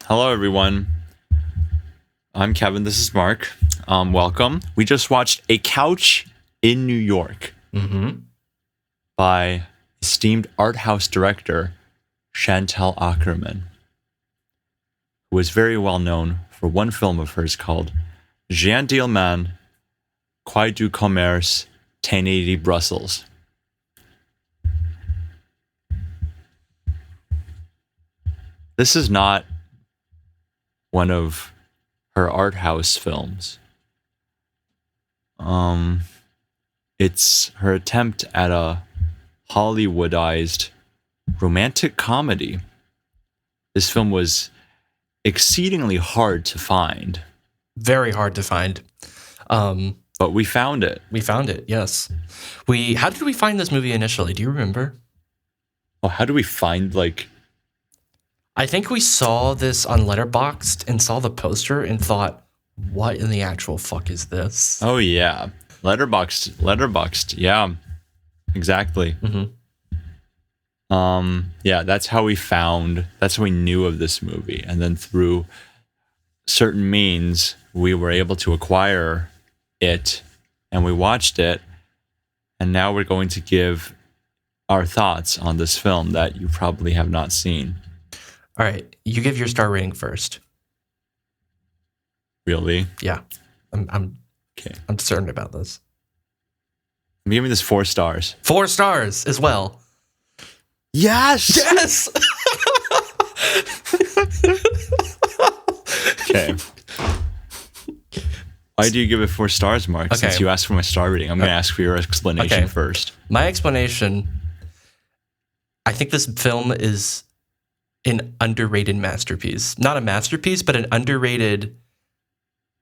Hello, everyone. I'm Kevin. This is Mark. Welcome. We just watched A Couch in New York by esteemed art house director Chantal Akerman, who is very well known for one film of hers called Gentilman, Quai du Commerce, 1080 Brussels. This is not one of her art house films. It's her attempt at a Hollywoodized romantic comedy. This film was exceedingly hard to find. Very hard to find. But we found it. We found it, yes. How did we find this movie initially? Do you remember? Oh, how do we find, I think we saw this on Letterboxd and saw the poster and thought, what in the actual fuck is this? Oh, yeah. Letterboxd. Yeah, exactly. Yeah, that's how we knew of this movie. And then through certain means, we were able to acquire it and we watched it. And now we're going to give our thoughts on this film that you probably have not seen. All right, you give your star rating first. Really? Yeah, I'm okay. I'm certain about this. I'm giving this 4 stars. 4 stars as well. Yes. Yes. Okay. Why do you give it 4 stars, Mark? Okay. Since you asked for my star rating, I'm going to ask for your explanation first. My explanation. I think this film is an underrated masterpiece. Not a masterpiece, but an underrated.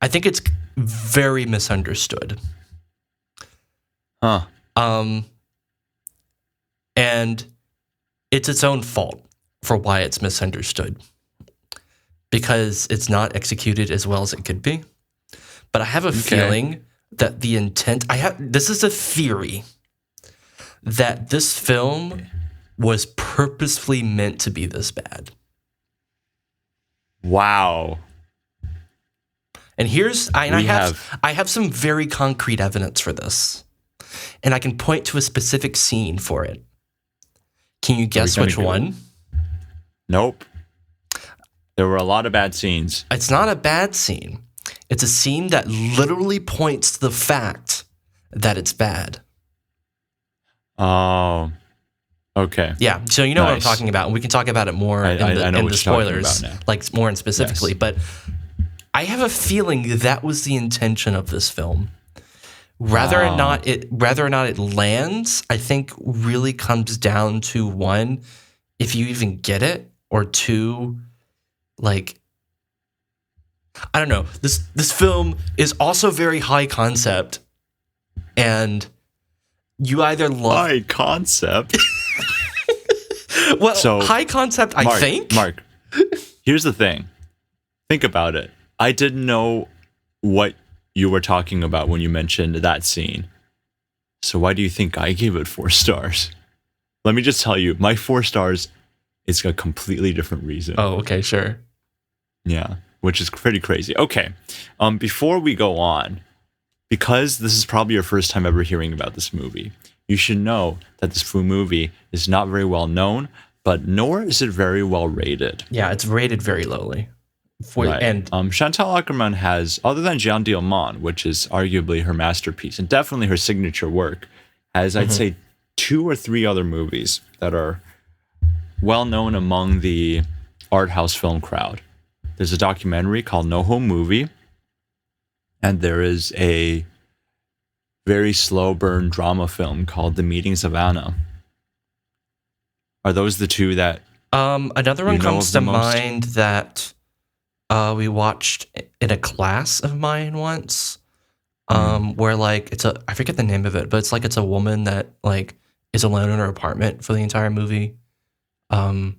I think it's very misunderstood. Huh. And it's its own fault for why it's misunderstood. Because it's not executed as well as it could be. But I have a feeling that the intent this is a theory that this film was purposefully meant to be this bad. Wow. And I have some very concrete evidence for this. And I can point to a specific scene for it. Can you guess which one? Nope. There were a lot of bad scenes. It's not a bad scene. It's a scene that literally points to the fact that it's bad. Oh. Okay. Yeah, so you know what I'm talking about, and we can talk about it more in the spoilers, like more and specifically. Yes. But I have a feeling that was the intention of this film. Whether or not it lands, I think really comes down to 1, if you even get it, or 2, like I don't know. This film is also very high concept, and you either love high concept. Well, so, high concept, I think. Mark, here's the thing. Think about it. I didn't know what you were talking about when you mentioned that scene. So why do you think I gave it 4 stars? Let me just tell you, my 4 stars is a completely different reason. Oh, okay, sure. Yeah, which is pretty crazy. Okay, before we go on, because this is probably your first time ever hearing about this movie, you should know that this movie is not very well known, but nor is it very well rated. Yeah, it's rated very lowly. Right. And Chantal Akerman has, other than Gentilman, which is arguably her masterpiece and definitely her signature work, has, I'd say, 2 or 3 other movies that are well known among the art house film crowd. There's a documentary called No Home Movie, and there is a very slow burn drama film called The Meetings of Anna. Are those the 2 that another one comes to mind that we watched in a class of mine once, where I forget the name of it, but it's a woman that is alone in her apartment for the entire movie. And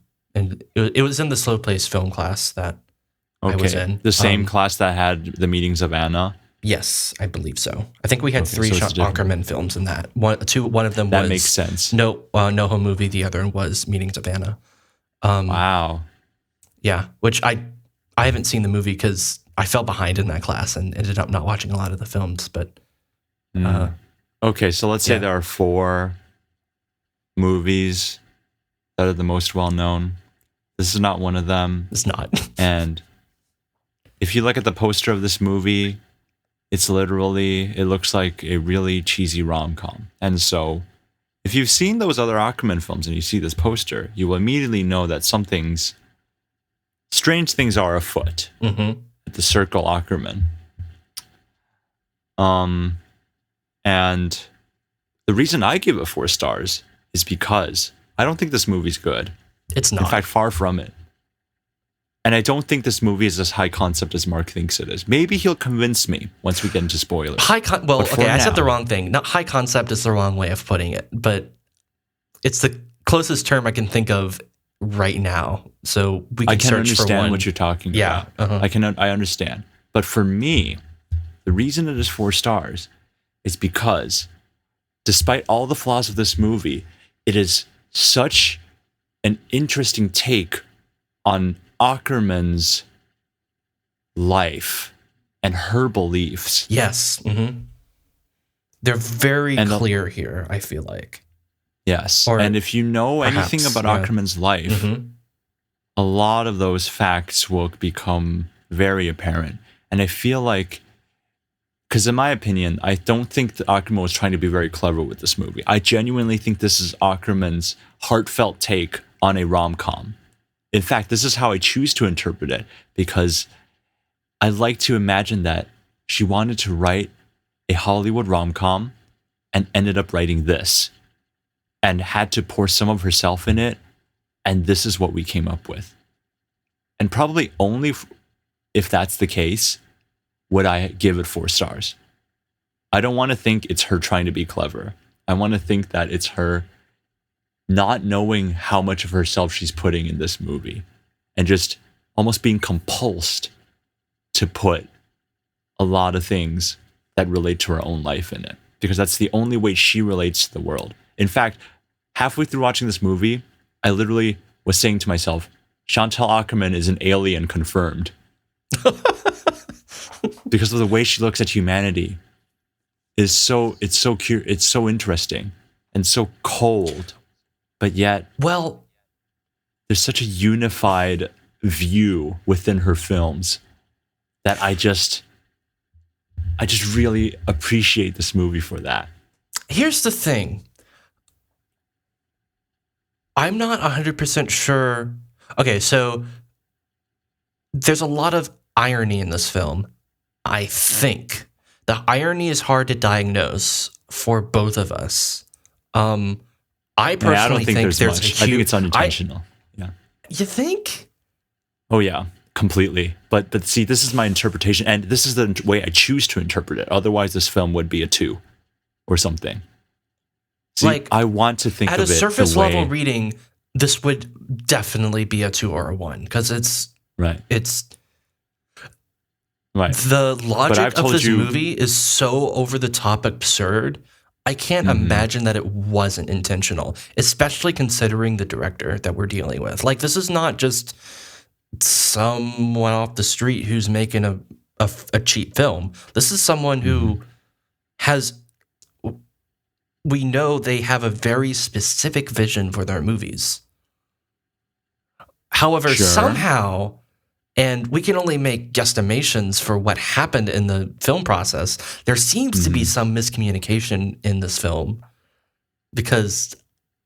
it was in the Slow Place film class that I was in. The same class that had The Meetings of Anna? Yes, I believe so. I think we had 3 Akerman films in that. One of them was... That makes sense. No Home Movie. The other one was Meetings of Anna. Wow. Yeah, which I haven't seen the movie because I fell behind in that class and ended up not watching a lot of the films. But okay, so let's say there are 4 movies that are the most well known. This is not one of them. It's not. And if you look at the poster of this movie, it looks like a really cheesy rom-com. And so if you've seen those other Akerman films and you see this poster, you will immediately know that strange things are afoot at the Circle Akerman. And the reason I give it 4 stars is because I don't think this movie's good. It's not. In fact, far from it. And I don't think this movie is as high concept as Mark thinks it is. Maybe he'll convince me once we get into spoilers. I said the wrong thing. Not high concept is the wrong way of putting it, but it's the closest term I can think of right now. So we can search for one. I can understand what you're talking about. I understand. But for me, the reason it is 4 stars is because despite all the flaws of this movie, it is such an interesting take on Akerman's life and her beliefs. Yes. Mm-hmm. They're very clear here, I feel like. Yes. And if you know anything about Akerman's life, a lot of those facts will become very apparent. And I feel like, because in my opinion, I don't think that Akerman was trying to be very clever with this movie. I genuinely think this is Akerman's heartfelt take on a rom-com. In fact, this is how I choose to interpret it, because I like to imagine that she wanted to write a Hollywood rom-com and ended up writing this and had to pour some of herself in it, and this is what we came up with. And probably only if that's the case would I give it 4 stars. I don't want to think it's her trying to be clever. I want to think that it's her not knowing how much of herself she's putting in this movie and just almost being compulsed to put a lot of things that relate to her own life in it, because that's the only way she relates to the world. In fact, halfway through watching this movie, I literally was saying to myself, Chantal Akerman is an alien confirmed. Because of the way she looks at humanity it's so interesting and so cold, but yet there's such a unified view within her films that I just really appreciate this movie for that. Here's the thing. I'm not 100% sure. Okay, so there's a lot of irony in this film, I think. The irony is hard to diagnose for both of us. I personally think there's much. I think it's unintentional. Yeah. You think? Oh, yeah, completely. But see, this is my interpretation, and this is the way I choose to interpret it. Otherwise, this film would be a 2 or something. See, I want to think of it at a surface level reading, this would definitely be a 2 or a 1, because it's right. It's right. The logic of this movie is so over the top absurd. I can't imagine that it wasn't intentional, especially considering the director that we're dealing with. Like, this is not just someone off the street who's making a cheap film. This is someone who has. We know they have a very specific vision for their movies. However, somehow, and we can only make guesstimations for what happened in the film process, there seems to be some miscommunication in this film, because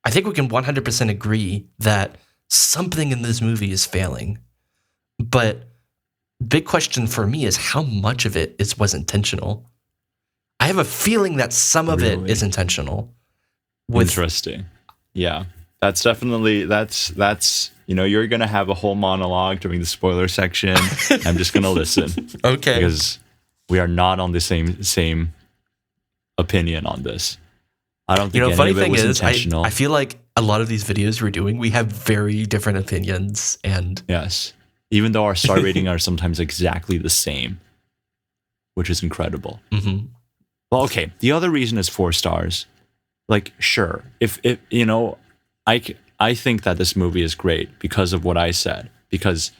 I think we can 100% agree that something in this movie is failing. But big question for me is how much of it was intentional. I have a feeling that some of it is intentional. Interesting. Yeah. That's definitely, that's you're going to have a whole monologue during the spoiler section. I'm just going to listen. Okay. Because we are not on the same opinion on this. I don't think any of it was intentional. I feel like a lot of these videos we're doing, we have very different opinions. And yes. Even though our star rating are sometimes exactly the same, which is incredible. Mm-hmm. Well, okay. The other reason is 4 stars. Like, sure, if I think that this movie is great because of what I said. Because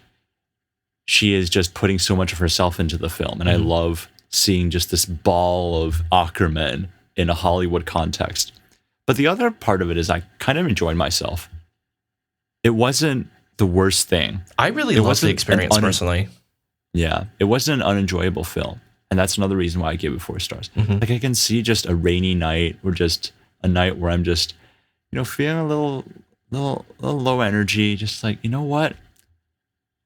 she is just putting so much of herself into the film. And I love seeing just this ball of Akerman in a Hollywood context. But the other part of it is I kind of enjoyed myself. It wasn't the worst thing. I really loved the experience personally. Yeah, it wasn't an unenjoyable film. And that's another reason why I gave it 4 stars. Like I can see just a rainy night or just a night where I'm just, feeling a little low energy. Just like, you know what?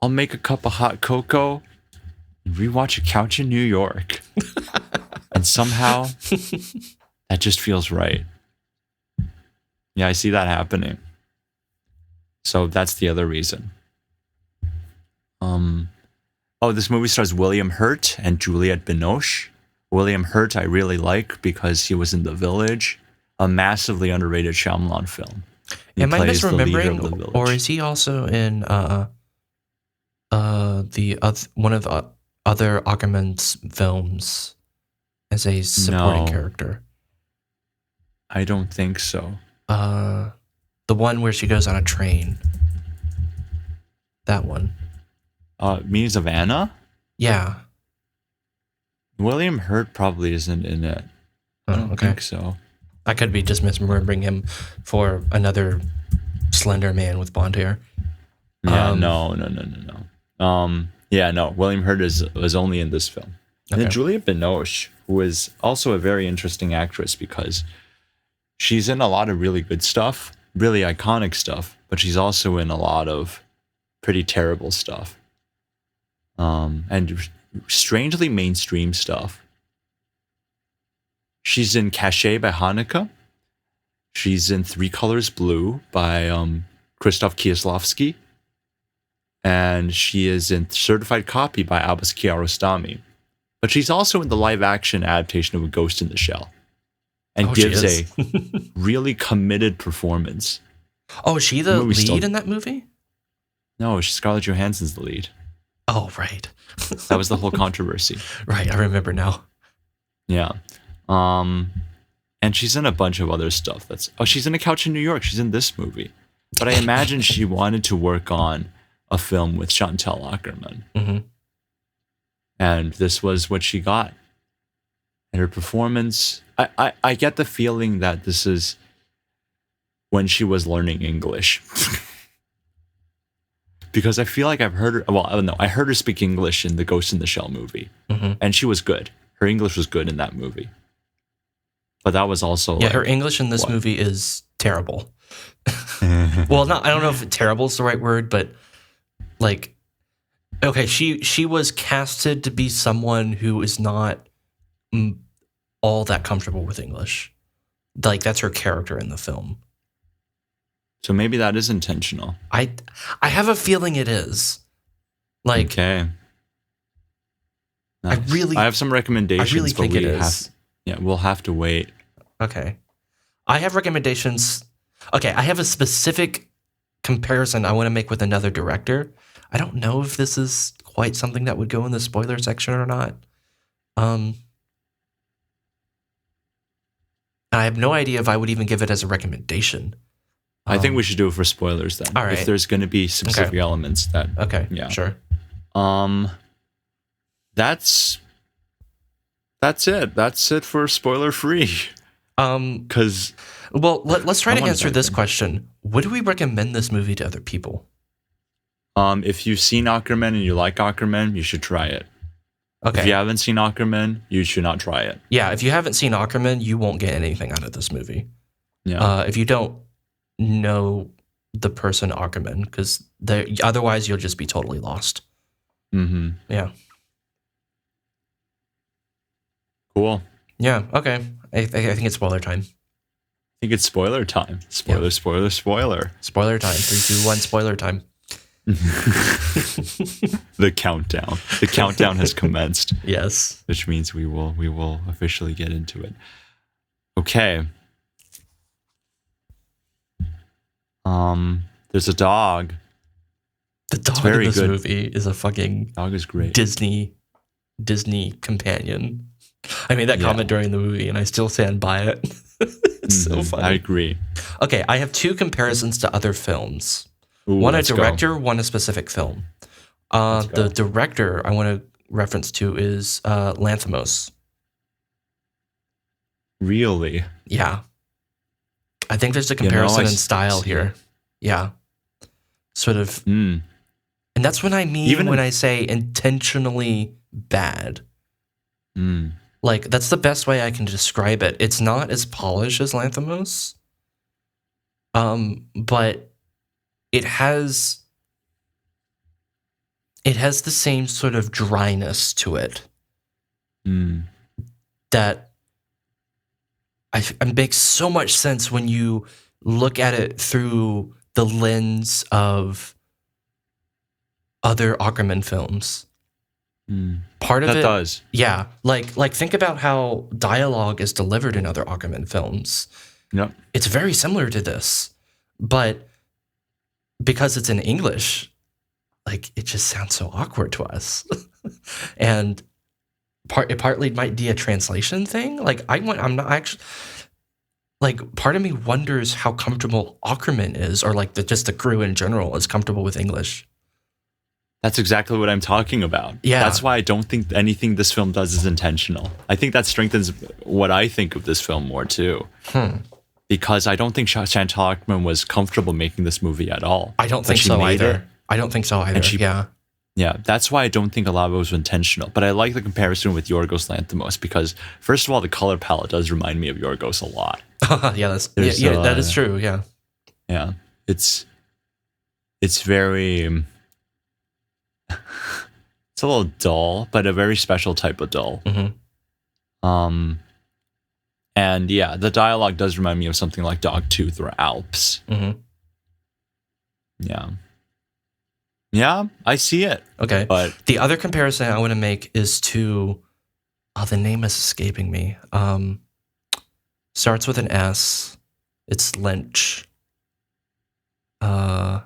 I'll make a cup of hot cocoa and rewatch A Couch in New York. And somehow that just feels right. Yeah, I see that happening. So that's the other reason. This movie stars William Hurt and Juliette Binoche. William Hurt I really like because he was in The Village, a massively underrated Shyamalan film. Am I misremembering, or is he also in one of the other Akerman's films as a supporting character? I don't think so. The one where she goes on a train. That one. Means of Anna? Yeah. William Hurt probably isn't in it. I don't think so. I could be just misremembering him for another slender man with blonde hair. Yeah, no. William Hurt was only in this film. And then Juliette Binoche, who is also a very interesting actress because she's in a lot of really good stuff, really iconic stuff, but she's also in a lot of pretty terrible stuff. And strangely mainstream stuff. She's in Cachet by Haneke. She's in 3 Colors Blue by Krzysztof Kieslowski. And she is in Certified Copy by Abbas Kiarostami. But she's also in the live-action adaptation of A Ghost in the Shell. And gives a really committed performance. Oh, is she the lead in that movie? No, Scarlett Johansson's the lead. Oh, right. That was the whole controversy. Right, I remember now. Yeah. And she's in a bunch of other stuff. She's in A Couch in New York. She's in this movie. But I imagine she wanted to work on a film with Chantal Akerman. Mm-hmm. And this was what she got. And her performance, I get the feeling that this is when she was learning English. Because I feel like I've heard her, I heard her speak English in the Ghost in the Shell movie. Mm-hmm. And she was good. Her English was good in that movie. But that was also her English in this movie is terrible. Well, I don't know if terrible is the right word, but like, okay, she was casted to be someone who is not all that comfortable with English. Like, that's her character in the film. So maybe that is intentional. I have a feeling it is. Like, okay. Nice. I have some recommendations. I really think it is. We'll have to wait. Okay. I have recommendations. Okay, I have a specific comparison I want to make with another director. I don't know if this is quite something that would go in the spoiler section or not. I have no idea if I would even give it as a recommendation. I think we should do it for spoilers then. All right. If there's going to be specific elements that. Okay. Yeah. Sure. That's it. That's it for spoiler free. Because. Well, let's try to answer this question. Would we recommend this movie to other people? If you've seen Akerman and you like Akerman, you should try it. Okay. If you haven't seen Akerman, you should not try it. Yeah, if you haven't seen Akerman, you won't get anything out of this movie. Yeah. If you don't know the person Akerman, because otherwise you'll just be totally lost. Mm-hmm. Yeah. Cool. Yeah. Okay. I think it's spoiler time. I think it's spoiler time. Spoiler. Spoiler time. 3, 2, 1. Spoiler time. The countdown. The countdown has commenced. Yes. Which means we will officially get into it. Okay. There's a dog. The dog in this movie is a fucking dog is great. Disney companion. I made that comment during the movie, and I still stand by it. It's so funny. I agree. Okay, I have 2 comparisons to other films. Ooh, one a director, one a specific film. The director I want to reference to is Lanthimos. Really? Yeah. I think there's a comparison in style here. Yeah. Sort of. And that's what I mean when I say intentionally bad. Like, that's the best way I can describe it. It's not as polished as Lanthimos, but it has the same sort of dryness to it that it makes so much sense when you look at it through the lens of other Akerman films. Part of that it does. Yeah. Like think about how dialogue is delivered in other Akerman films. Yep. It's very similar to this, but because it's in English, like, it just sounds so awkward to us. And it partly might be a translation thing. Like, I'm not actually, like, part of me wonders how comfortable Akerman is, or like just the crew in general is comfortable with English. That's exactly what I'm talking about. Yeah. That's why I don't think anything this film does is intentional. I think that strengthens what I think of this film more too. Because I don't think Chantal Akerman was comfortable making this movie at all. I don't think so either. Yeah, that's why I don't think a lot of it was intentional. But I like the comparison with Yorgos Lanthimos because, first of all, the color palette does remind me of Yorgos a lot. Yeah, that is true. Yeah, yeah, it's very. It's a little dull, but a very special type of dull. And yeah, the dialogue does remind me of something like Dogtooth or Alps. Yeah, I see it. Okay, but the other comparison I want to make is to, the name is escaping me. Starts with an S. It's Lynch. Mulholland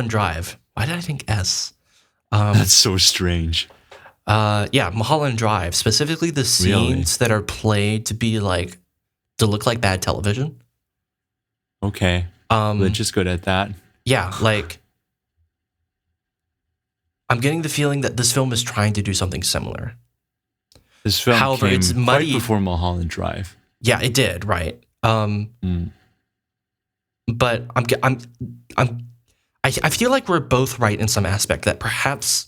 Drive. Why did I think S? That's so strange. Yeah, Mulholland Drive. Specifically the scenes that are played to look like bad television. Okay. Lynch is good at that. Yeah, like, I'm getting the feeling that this film is trying to do something similar. This film However, came it's muddy. Right before Mulholland Drive. Yeah, it did, right. But I feel like we're both right in some aspect that perhaps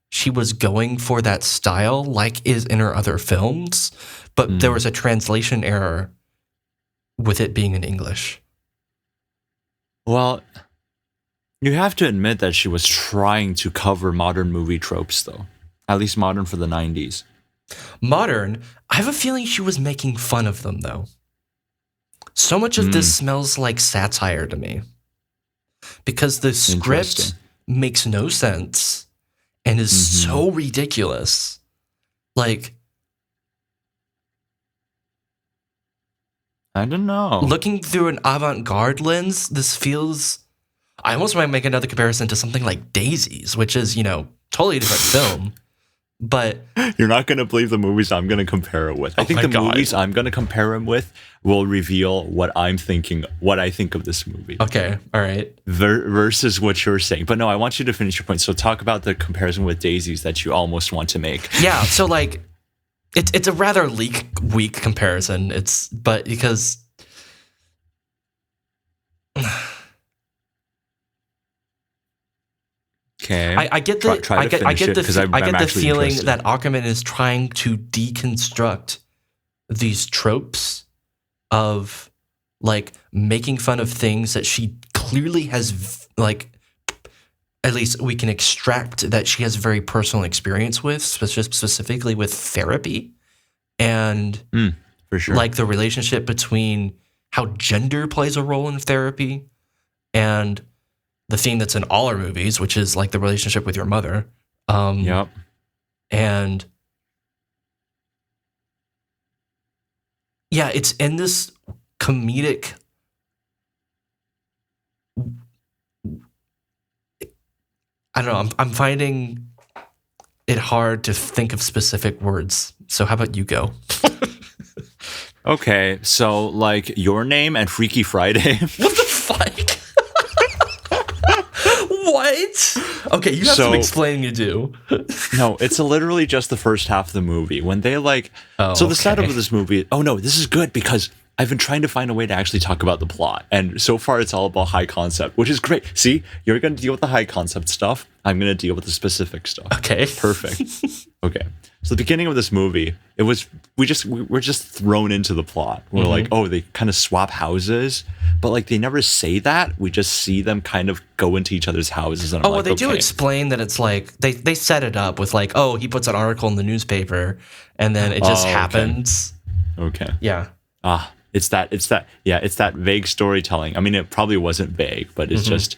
she was going for that style, like is in her other films, but there was a translation error with it being in English. Well, you have to admit that she was trying to cover modern movie tropes, though. At least modern for the 90s. Modern? I have a feeling she was making fun of them, though. So much of this smells like satire to me. Because the script makes no sense and is so ridiculous. Like, I don't know. Looking through an avant-garde lens, this feels... I almost might make another comparison to something like Daisies, which is, totally different film. But you're not going to believe the movies I'm going to compare it with. I think the movies I'm going to compare him with will reveal what I think of this movie. Okay, all right. Versus what you're saying. But no, I want you to finish your point. So talk about the comparison with Daisies that you almost want to make. Yeah, so like, it's a rather weak comparison. But because... Okay. I get the feeling that Akerman is trying to deconstruct these tropes of like making fun of things that she clearly has, like, at least we can extract that she has very personal experience with, specifically with therapy and for sure. Like the relationship between how gender plays a role in therapy and the theme that's in all our movies, which is like the relationship with your mother. Yep. And yeah, it's in this comedic... I don't know. I'm finding it hard to think of specific words. So how about you go? Okay. So like Your Name and Freaky Friday. What the fuck? What? Okay, you have some explaining to do. No, it's literally just the first half of the movie when they like. The setup of this movie. Oh no, this is good because I've been trying to find a way to actually talk about the plot, and so far it's all about high concept, which is great. See, you're going to deal with the high concept stuff. I'm going to deal with the specific stuff. Okay, perfect. Okay, so the beginning of this movie, we're just thrown into the plot. We're like, oh, they kind of swap houses, but like they never say that. We just see them kind of go into each other's houses. And they do explain that it's like they set it up with like, oh, he puts an article in the newspaper, and then it just happens. Okay. Yeah. It's that vague storytelling. I mean, it probably wasn't vague, but it's just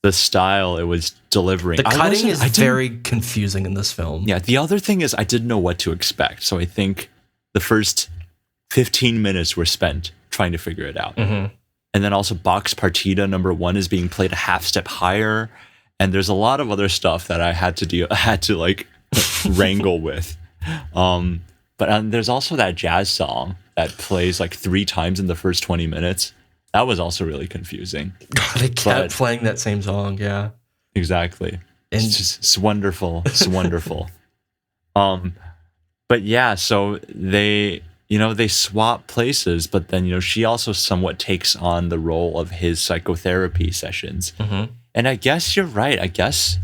the style it was delivering. The cutting is very confusing in this film. Yeah, the other thing is I didn't know what to expect. So I think the first 15 minutes were spent trying to figure it out. And then also Bach's Partita number 1 is being played a half step higher. And there's a lot of other stuff that I had to like wrangle with. But there's also that jazz song that plays like 3 times in the first 20 minutes. That was also really confusing. They kept playing that same song, yeah. Exactly. And it's wonderful. It's wonderful. But yeah, so they swap places, but then, she also somewhat takes on the role of his psychotherapy sessions. And I guess you're right. I guess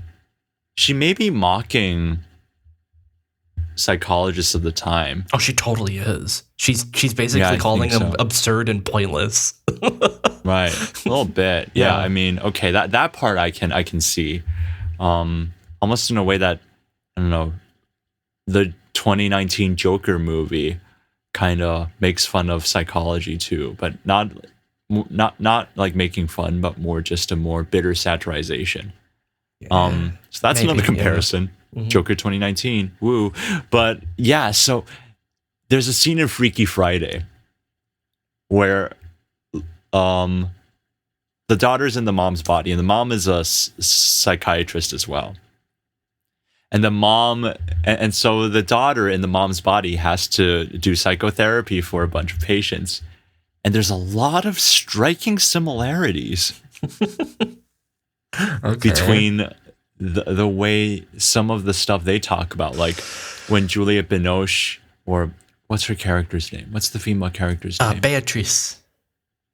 she may be mocking psychologists of the time. Oh, she totally is. She's basically calling them absurd and pointless. Right, a little bit. Yeah, I mean, okay, that part I can see. Almost in a way that, I don't know, the 2019 Joker movie kind of makes fun of psychology too, but not like making fun, but more just a more bitter satirization. So that's another comparison. Yeah. Joker 2019, woo. But yeah, so there's a scene in Freaky Friday where the daughter's in the mom's body, and the mom is a psychiatrist as well. And the mom, and so the daughter in the mom's body has to do psychotherapy for a bunch of patients. And there's a lot of striking similarities between the way some of the stuff they talk about, like when Juliette Binoche, or what's her character's name? What's the female character's name? Beatrice.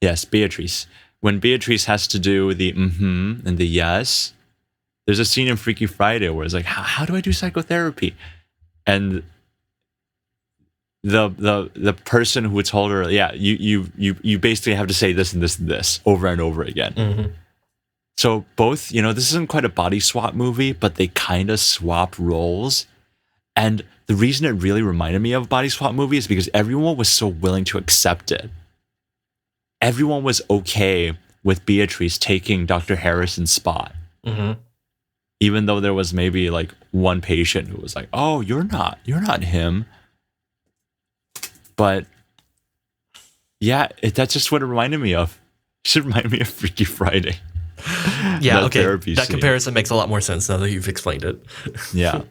Yes, Beatrice. When Beatrice has to do the and the yes, there's a scene in Freaky Friday where it's like, how do I do psychotherapy? And the person who told her, yeah, you basically have to say this and this and this over and over again. So both, this isn't quite a body swap movie, but they kind of swap roles. And the reason it really reminded me of a body swap movie is because everyone was so willing to accept it. Everyone was okay with Beatrice taking Dr. Harrison's spot. Even though there was maybe like one patient who was like, oh, you're not him. But yeah, that's just what it reminded me of. It should remind me of Freaky Friday. Yeah, okay. That comparison makes a lot more sense now that you've explained it. Yeah.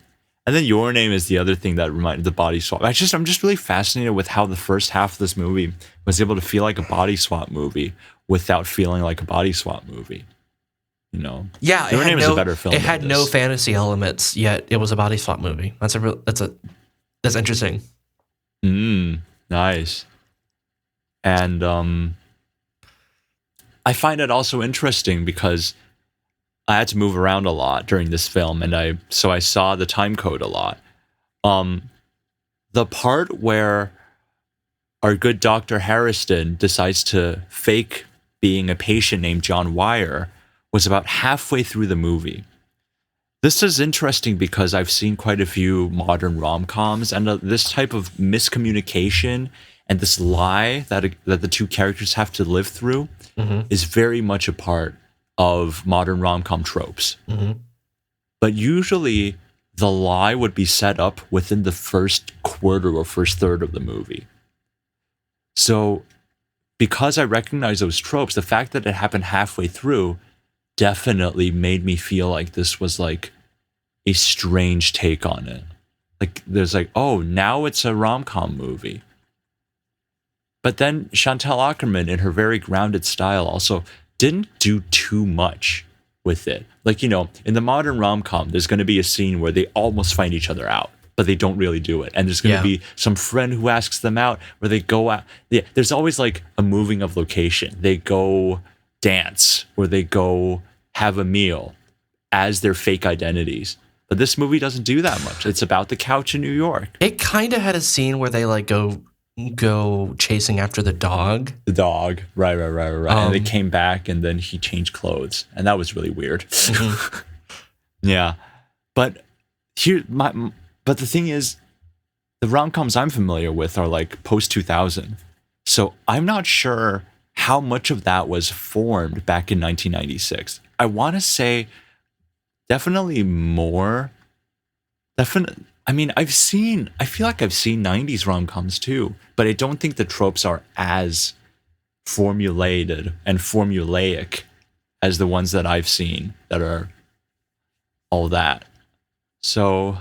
And then Your Name is the other thing that reminded the body swap. I'm just really fascinated with how the first half of this movie was able to feel like a body swap movie without feeling like a body swap movie. Yeah, Your Name is a better film. It had no fantasy elements, yet it was a body swap movie. That's interesting. Nice. And I find it also interesting because I had to move around a lot during this film, and I saw the time code a lot. The part where our good Dr. Harrison decides to fake being a patient named John Wire was about halfway through the movie. This is interesting because I've seen quite a few modern rom-coms, and this type of miscommunication and this lie that the two characters have to live through is very much a part of modern rom-com tropes. But usually the lie would be set up within the first quarter or first third of the movie. So because I recognize those tropes, the fact that it happened halfway through definitely made me feel like this was like a strange take on it. Like there's like, oh, now it's a rom-com movie. But then Chantal Akerman, in her very grounded style, also didn't do too much with it. Like, in the modern rom-com, there's going to be a scene where they almost find each other out, but they don't really do it. And there's going to be some friend who asks them out, where they go out. Yeah, there's always like a moving of location. They go dance, or they go have a meal as their fake identities. But this movie doesn't do that much. It's about the couch in New York. It kind of had a scene where they like go chasing after the dog. The dog, right. And they came back, and then he changed clothes, and that was really weird. Mm-hmm. Yeah, but but the thing is, the rom-coms I'm familiar with are like post 2000, so I'm not sure how much of that was formed back in 1996. I want to say definitely more. I mean, I feel like I've seen 90s rom-coms too, but I don't think the tropes are as formulated and formulaic as the ones that I've seen that are all that. So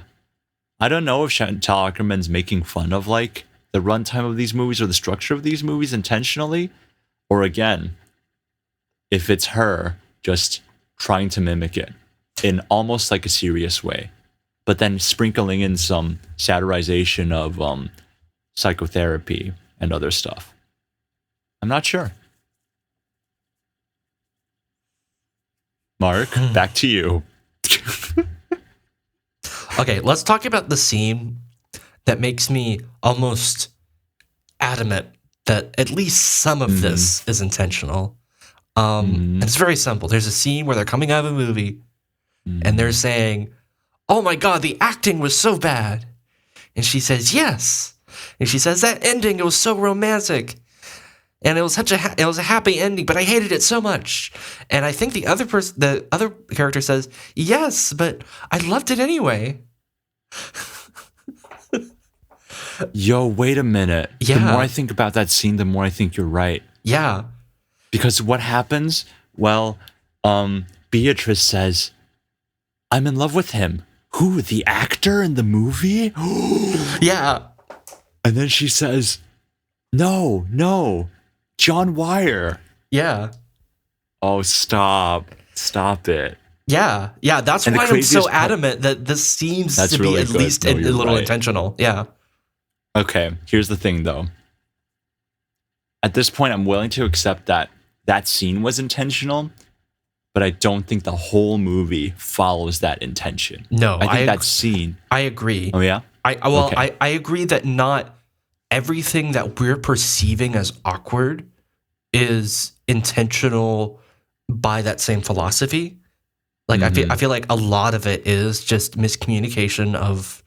I don't know if Chantal Akerman's making fun of like the runtime of these movies or the structure of these movies intentionally, or again, if it's her just trying to mimic it in almost like a serious way, but then sprinkling in some satirization of psychotherapy and other stuff. I'm not sure. Mark, back to you. Okay, let's talk about the scene that makes me almost adamant that at least some of this is intentional. And it's very simple. There's a scene where they're coming out of a movie and they're saying, "Oh my God, the acting was so bad." And she says, "Yes." And she says, "That ending, it was so romantic. And it was it was a happy ending, but I hated it so much." And I think the other character says, "Yes, but I loved it anyway." Yo, wait a minute. Yeah. The more I think about that scene, the more I think you're right. Yeah. Because what happens? Well, Beatrice says, "I'm in love with him." Who? The actor in the movie? Yeah. And then she says, No, John Wire. Yeah. Oh, stop it. Yeah. That's why I'm so adamant that this seems to be at least a little intentional. Yeah. Okay, here's the thing, though. At this point, I'm willing to accept that scene was intentional, but I don't think the whole movie follows that intention. No, I think that scene. I agree. Oh yeah. I agree that not everything that we're perceiving as awkward is intentional by that same philosophy. Like I feel like a lot of it is just miscommunication of.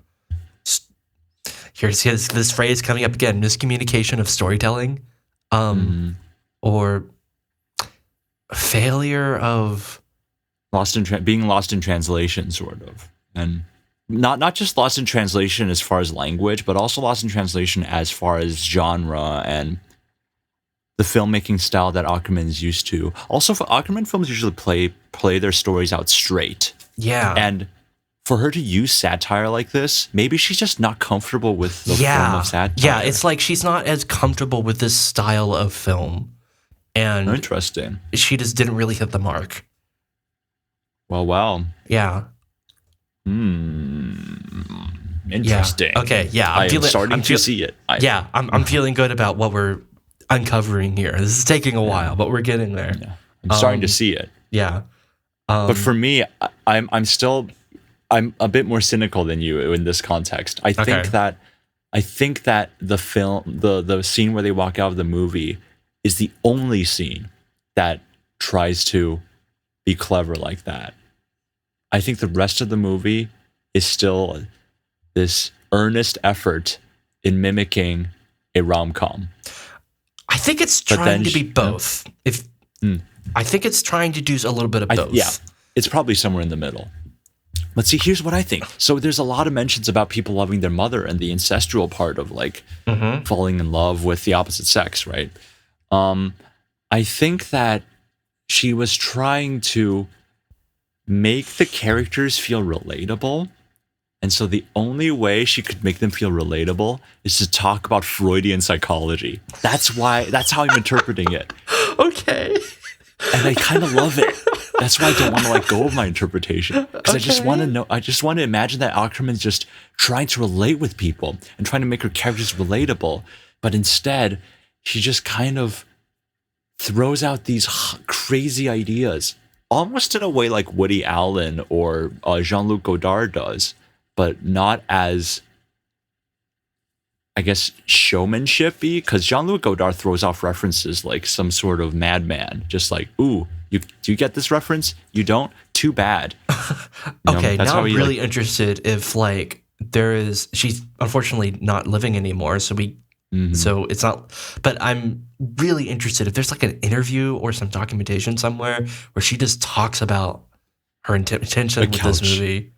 Here's this phrase coming up again: miscommunication of storytelling, or failure of being lost in translation, sort of, and not just lost in translation as far as language, but also lost in translation as far as genre and the filmmaking style that Akerman is used to. Also, for Akerman films usually play their stories out straight. Yeah, and for her to use satire like this, maybe she's just not comfortable with the form of satire. Yeah, it's like she's not as comfortable with this style of film. And interesting. She just didn't really hit the mark. Well. Yeah. Interesting. Yeah. Okay, yeah. I'm starting to see it. I'm feeling good about what we're uncovering here. This is taking a while, but we're getting there. Yeah. I'm starting to see it. Yeah. But for me, I'm a bit more cynical than you in this context. I think that the film, the scene where they walk out of the movie is the only scene that tries to be clever like that. I think the rest of the movie is still this earnest effort in mimicking a rom-com. I think it's trying to be both. I think it's trying to do a little bit of both. Yeah, it's probably somewhere in the middle. But see, here's what I think. So there's a lot of mentions about people loving their mother and the ancestral part of like falling in love with the opposite sex, right? I think that she was trying to make the characters feel relatable. And so the only way she could make them feel relatable is to talk about Freudian psychology. That's how I'm interpreting it. Okay. And I kind of love it. That's why I don't want to let go of my interpretation, because I just want to know. I just want to imagine that Akerman's just trying to relate with people and trying to make her characters relatable, but instead she just kind of throws out these crazy ideas, almost in a way like Woody Allen or Jean-Luc Godard does, but not as, I guess, showmanship-y, because Jean-Luc Godard throws off references like some sort of madman, just like, ooh, do you get this reference? You don't? Too bad. Okay, now I'm really interested if like she's unfortunately not living anymore, so it's not, but I'm really interested if there's like an interview or some documentation somewhere where she just talks about her intention with this movie.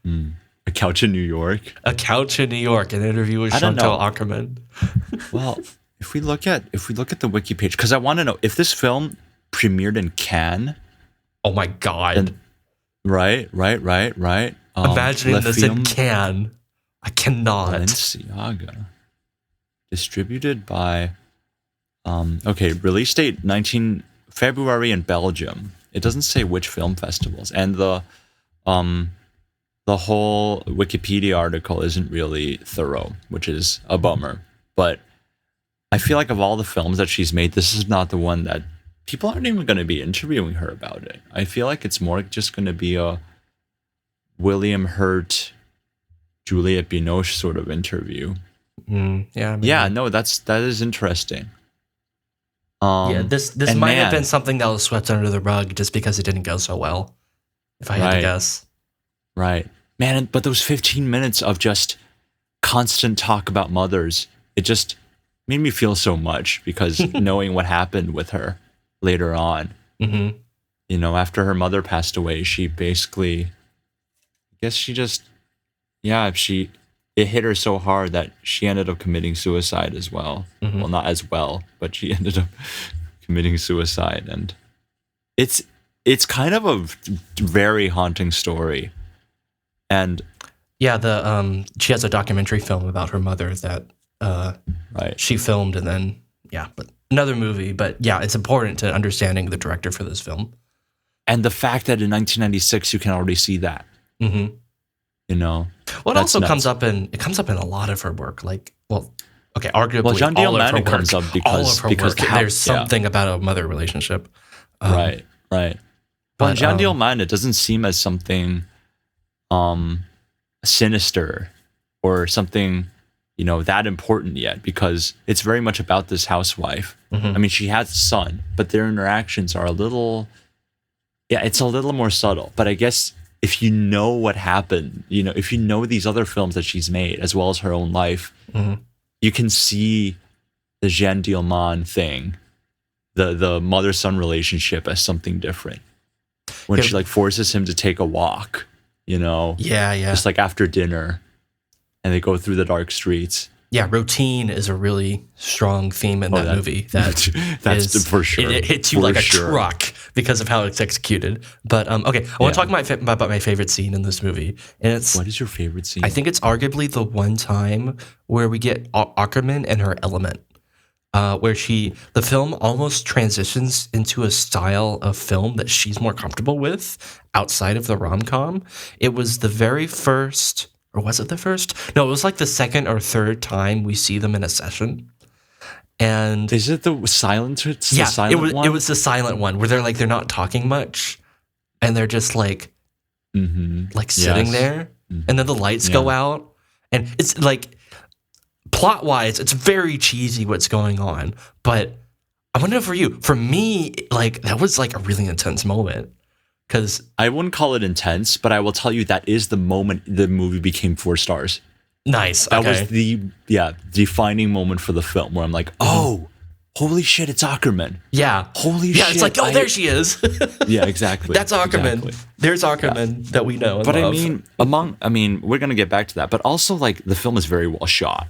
A Couch in New York. A Couch in New York, an interview with Chantal Akerman. Well, if we look at the wiki page, because I want to know if this film premiered in Cannes. Oh my God. Right. Imagining this in Cannes. I cannot. Balenciaga. Distributed by release date 19 February in Belgium. It doesn't say which film festivals. And the whole Wikipedia article isn't really thorough, which is a bummer. But I feel like of all the films that she's made, this is not the one that people aren't even going to be interviewing her about it. I feel like it's more just going to be a William Hurt, Juliette Binoche sort of interview. That is interesting. This might have been something that was swept under the rug just because it didn't go so well, if I had to guess. Right. Man, but those 15 minutes of just constant talk about mothers, it just made me feel so much, because knowing what happened with her later on, after her mother passed away, she basically, I guess she just, it hit her so hard that she ended up committing suicide as well. Well, not as well, but she ended up committing suicide. And it's kind of a very haunting story. And she has a documentary film about her mother that she filmed, and then but another movie. But it's important to understanding the director for this film, and the fact that in 1996 you can already see that. Well, it also comes up in a lot of her work. Like, arguably Jean all of her Dielman work comes up because there's something about a mother relationship. Right. But Jean Dielman, it doesn't seem as something sinister or something that important yet, because it's very much about this housewife. I mean, she has a son, but their interactions are it's a little more subtle. But I guess if you know what happened, if you know these other films that she's made as well as her own life, you can see the Jean Dielman thing, the mother-son relationship, as something different. When she like forces him to take a walk, just like after dinner, and they go through the dark streets. Yeah, routine is a really strong theme in that movie. That's for sure. It hits you like a truck because of how it's executed. But I want to talk about my favorite scene in this movie. And what is your favorite scene? I think it's arguably the one time where we get Akerman and her element, where the film almost transitions into a style of film that she's more comfortable with outside of the rom-com. It was the very first. Or was it the first? No, it was like the second or third time we see them in a session. And is it the silent? It was the silent one where they're not talking much, and they're just like sitting there, and then the lights go out, and it's like plot wise, it's very cheesy what's going on. But I wonder for me, like that was like a really intense moment. Because I wouldn't call it intense, but I will tell you that is the moment the movie became 4 stars. Nice. That was the defining moment for the film, where I'm like, oh, holy shit, it's Akerman. Yeah. Holy shit. Yeah, it's like, there she is. Yeah, exactly. That's Akerman. Exactly. There's Akerman that we know and but love. I mean, we're going to get back to that, but also like the film is very well shot.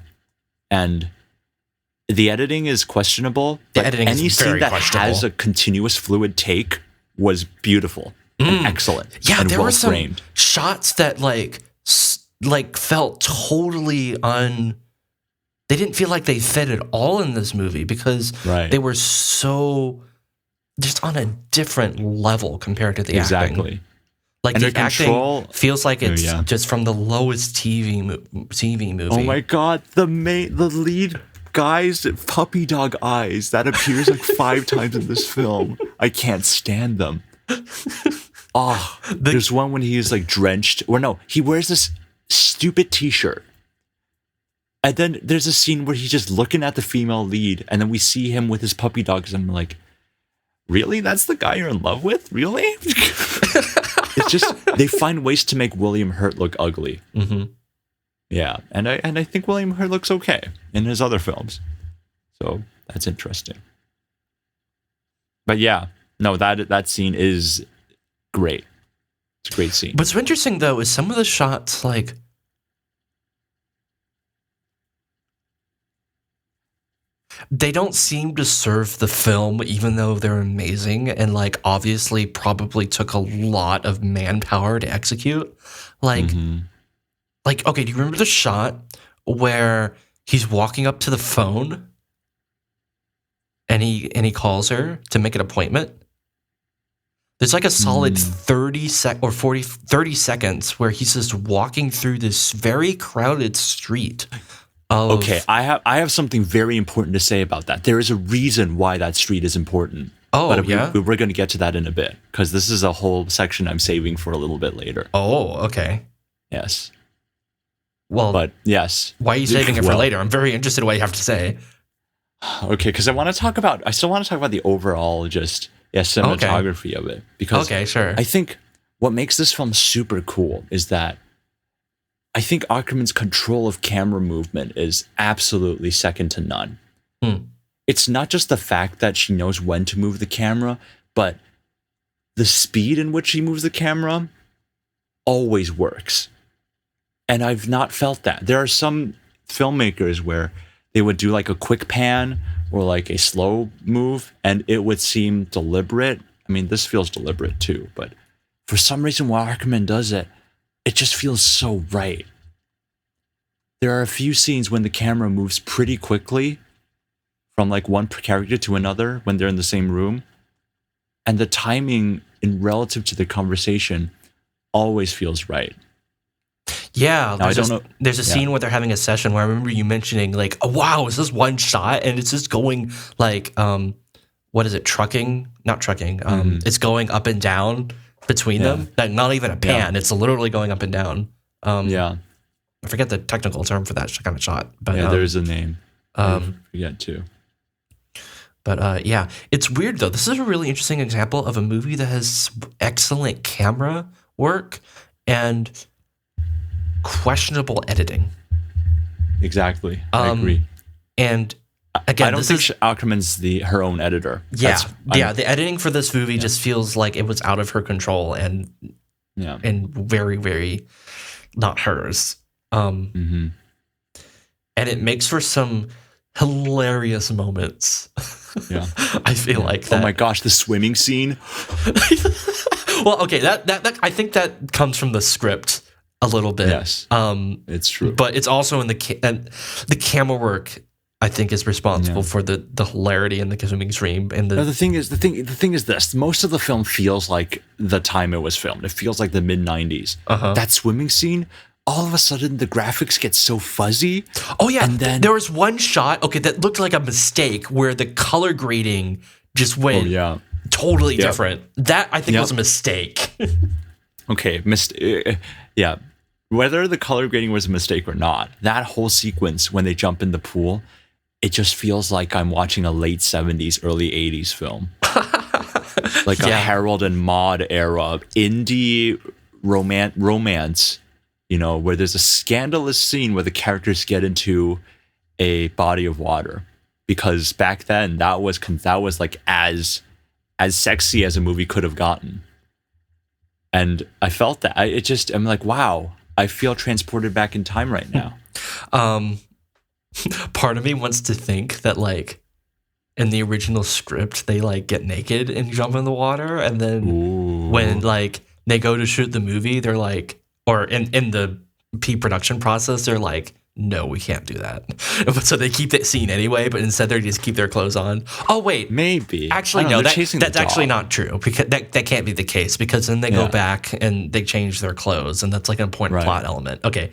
And the editing is questionable. Any scene that has a continuous fluid take was beautiful. And excellent. Yeah, and there were some framed shots that like felt totally they didn't feel like they fit at all in this movie, because they were so just on a different level compared to the acting. Exactly. Like and the acting feels like it's just from the lowest TV movie. Oh my god, the lead guy's puppy dog eyes that appears like 5 times in this film. I can't stand them. Oh, there's one when he is like drenched, or no, he wears this stupid t-shirt. And then there's a scene where he's just looking at the female lead, and then we see him with his puppy dogs, and I'm like, really? That's the guy you're in love with? Really? It's just, they find ways to make William Hurt look ugly. Mm-hmm. Yeah, and I think William Hurt looks okay in his other films. So that's interesting. But yeah, no, that scene is great. It's a great scene. What's interesting, though, is some of the shots, like, they don't seem to serve the film, even though they're amazing and, like, obviously probably took a lot of manpower to execute. Like, like, okay, do you remember the shot where he's walking up to the phone and he calls her to make an appointment? There's like a solid 30 seconds where he's just walking through this very crowded street. Okay, I have something very important to say about that. There is a reason why that street is important. Oh, but yeah? We're going to get to that in a bit, because this is a whole section I'm saving for a little bit later. Oh, okay. Yes. Well, but yes. Why are you saving it for later? I'm very interested in what you have to say. Okay, because I still want to talk about the overall cinematography of it. Because okay, sure. I think what makes this film super cool is that I think Akerman's control of camera movement is absolutely second to none. It's not just the fact that she knows when to move the camera, but the speed in which she moves the camera always works. And I've not felt that. There are some filmmakers where they would do like a quick pan or like a slow move, and it would seem deliberate. I mean, this feels deliberate too, but for some reason, when Akerman does it, it just feels so right. There are a few scenes when the camera moves pretty quickly from like one character to another when they're in the same room, and the timing in relative to the conversation always feels right. Yeah, there's a scene where they're having a session where I remember you mentioning like, oh, wow, is this one shot? And it's just going like, what is it, trucking? Not trucking. It's going up and down between them. Like, not even a pan. It's literally going up and down. I forget the technical term for that kind of shot. But there's a name. I forget too. But yeah, it's weird though. This is a really interesting example of a movie that has excellent camera work and questionable editing. Exactly. I agree. And again, I don't think Akerman's her own editor. The editing for this movie just feels like it was out of her control and very, very not hers. And it makes for some hilarious moments. Yeah, I feel like that. Oh my gosh, the swimming scene. Well, okay, that I think that comes from the script a little bit. Yes, it's true. But it's also in the camera work, I think, is responsible for the hilarity in the swimming scene. And the thing is this: most of the film feels like the time it was filmed. It feels like the mid-90s. That swimming scene, all of a sudden the graphics get so fuzzy. Oh yeah, and then there was one shot, that looked like a mistake where the color grading just went totally different. That I think was a mistake. Okay, whether the color grading was a mistake or not, that whole sequence when they jump in the pool, it just feels like I'm watching a late 70s, early 80s film. Like a Harold and Maude era indie romance, where there's a scandalous scene where the characters get into a body of water. Because back then that was like as sexy as a movie could have gotten. And I felt that. I'm like, wow, I feel transported back in time right now. Part of me wants to think that, like, in the original script, they, like, get naked and jump in the water. And then when, like, they go to shoot the movie, they're like, or in the pre-production process, they're like, no, we can't do that. So they keep that scene anyway, but instead they just keep their clothes on. Oh, wait. Maybe. Actually, no, that's actually not true. Because that can't be the case, because then they go back and they change their clothes, and that's like an important plot element. Okay.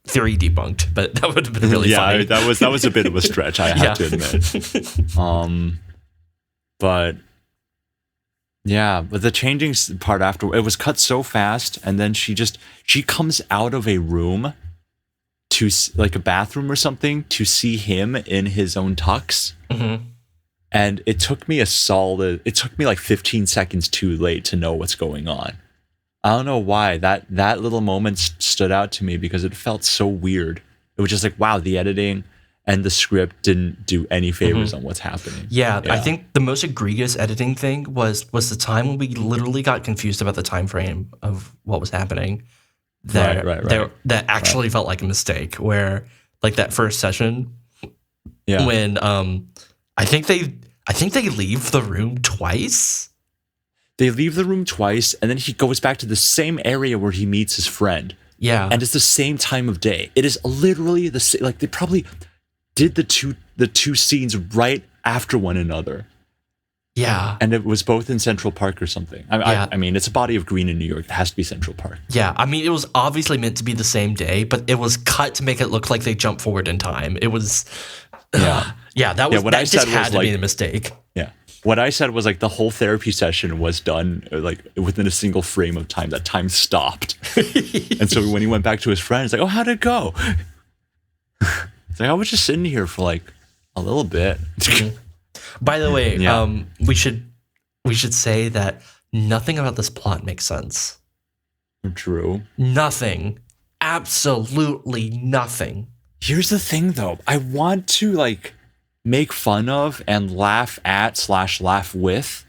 Theory debunked, but that would have been really funny. Yeah, that was a bit of a stretch, I have to admit. But the changing part after, it was cut so fast, and then she comes out of a room to like a bathroom or something to see him in his own tux. Mm-hmm. And it took me like 15 seconds too late to know what's going on. I don't know why that little moment stood out to me, because it felt so weird. It was just like, wow, the editing and the script didn't do any favors on what's happening. Yeah, I think the most egregious editing thing was the time when we literally got confused about the time frame of what was happening. That actually felt like a mistake, where like that first session when I think they leave the room twice. They leave the room twice, and then he goes back to the same area where he meets his friend. Yeah. And it's the same time of day. It is literally the same. Like, they probably did the two scenes right after one another. Yeah. And it was both in Central Park or something. I mean, it's a body of green in New York. It has to be Central Park. Yeah. I mean, it was obviously meant to be the same day, but it was cut to make it look like they jumped forward in time. It was... that just had to be a mistake. Yeah. What I said was like the whole therapy session was done like within a single frame of time. That time stopped. And so when he went back to his friend, it's like, oh, how'd it go? It's like, I was just sitting here for like a little bit. By the way, we should say that nothing about this plot makes sense. True. Nothing. Absolutely nothing. Here's the thing, though. I want to like make fun of and laugh at / laugh with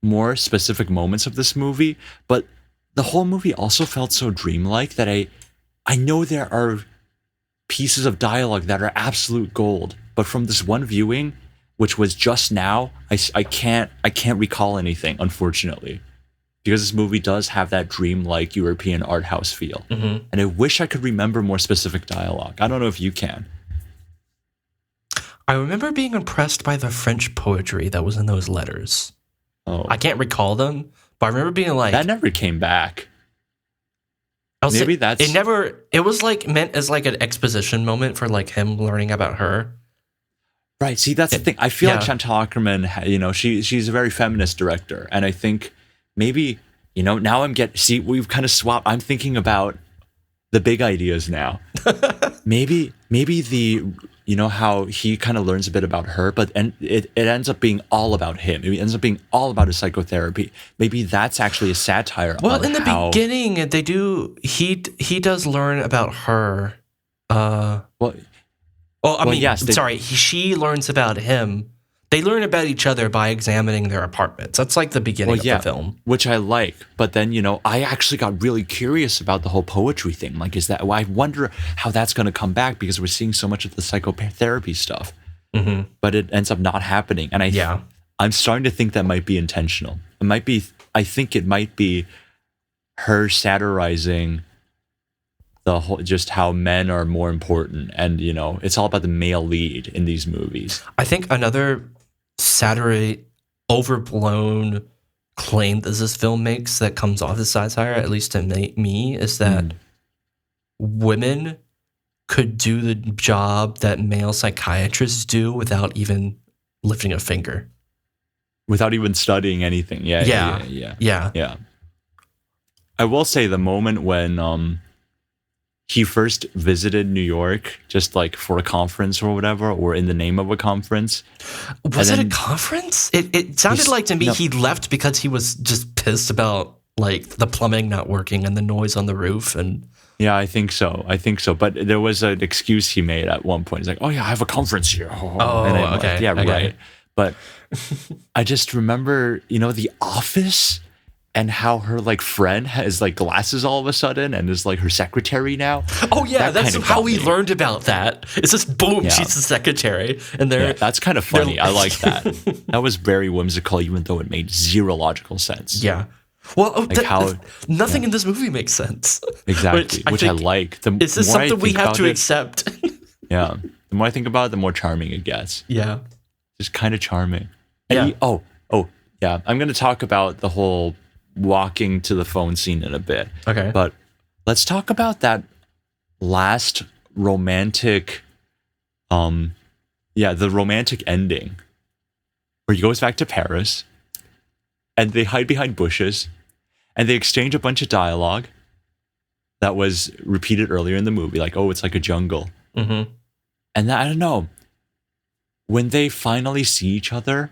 more specific moments of this movie, but the whole movie also felt so dreamlike that I know there are pieces of dialogue that are absolute gold, but from this one viewing, which was just now, I can't recall anything, unfortunately, because this movie does have that dreamlike European art house feel. Mm-hmm. And I wish I could remember more specific dialogue. I don't know if you can. I remember being impressed by the French poetry that was in those letters. Oh, I can't recall them, but I remember being like... That never came back. Maybe that's... It was like meant as like an exposition moment for like him learning about her. Right. See, that's the thing. I feel like Chantal Akerman, she's a very feminist director. And I think maybe, now we've kind of swapped. I'm thinking about the big ideas now. maybe how he kind of learns a bit about her, but it ends up being all about him. It ends up being all about his psychotherapy. Maybe that's actually a satire. Well, in the beginning, they do. He does learn about her. She learns about him. They learn about each other by examining their apartments. That's like the beginning of the film. Which I like. But then, I actually got really curious about the whole poetry thing. Like, I wonder how that's going to come back, because we're seeing so much of the psychotherapy stuff. Mm-hmm. But it ends up not happening. And I'm starting to think that might be intentional. I think it might be her satirizing the whole, just how men are more important. And, it's all about the male lead in these movies. I think another overblown claim that this film makes that comes off as satire, at least to me, is that women could do the job that male psychiatrists do without even lifting a finger. Without even studying anything. Yeah. I will say the moment when he first visited New York, just like for a conference or whatever, or in the name of a conference. Was it a conference? It sounded like to me he left because he was just pissed about like the plumbing not working and the noise on the roof. And yeah, I think so. But there was an excuse he made at one point. He's like, "Oh yeah, I have a conference here." Okay. Like, yeah, okay. Right. But I just remember, The Office. And how her like friend has like glasses all of a sudden and is like her secretary now. Oh yeah, that's how we learned about that. It's just boom, she's the secretary, and that's kind of funny. I like that. That was very whimsical, even though it made zero logical sense. Yeah, Well, nothing in this movie makes sense. Exactly, which I like. Is this something we have to accept? Yeah. The more I think about it, the more charming it gets. Yeah. Just kind of charming. And yeah. I'm going to talk about the whole walking to the phone scene in a bit. Okay. But let's talk about that last romantic, the romantic ending where he goes back to Paris and they hide behind bushes and they exchange a bunch of dialogue that was repeated earlier in the movie. Like, oh, it's like a jungle. Mm-hmm. And I don't know, when they finally see each other,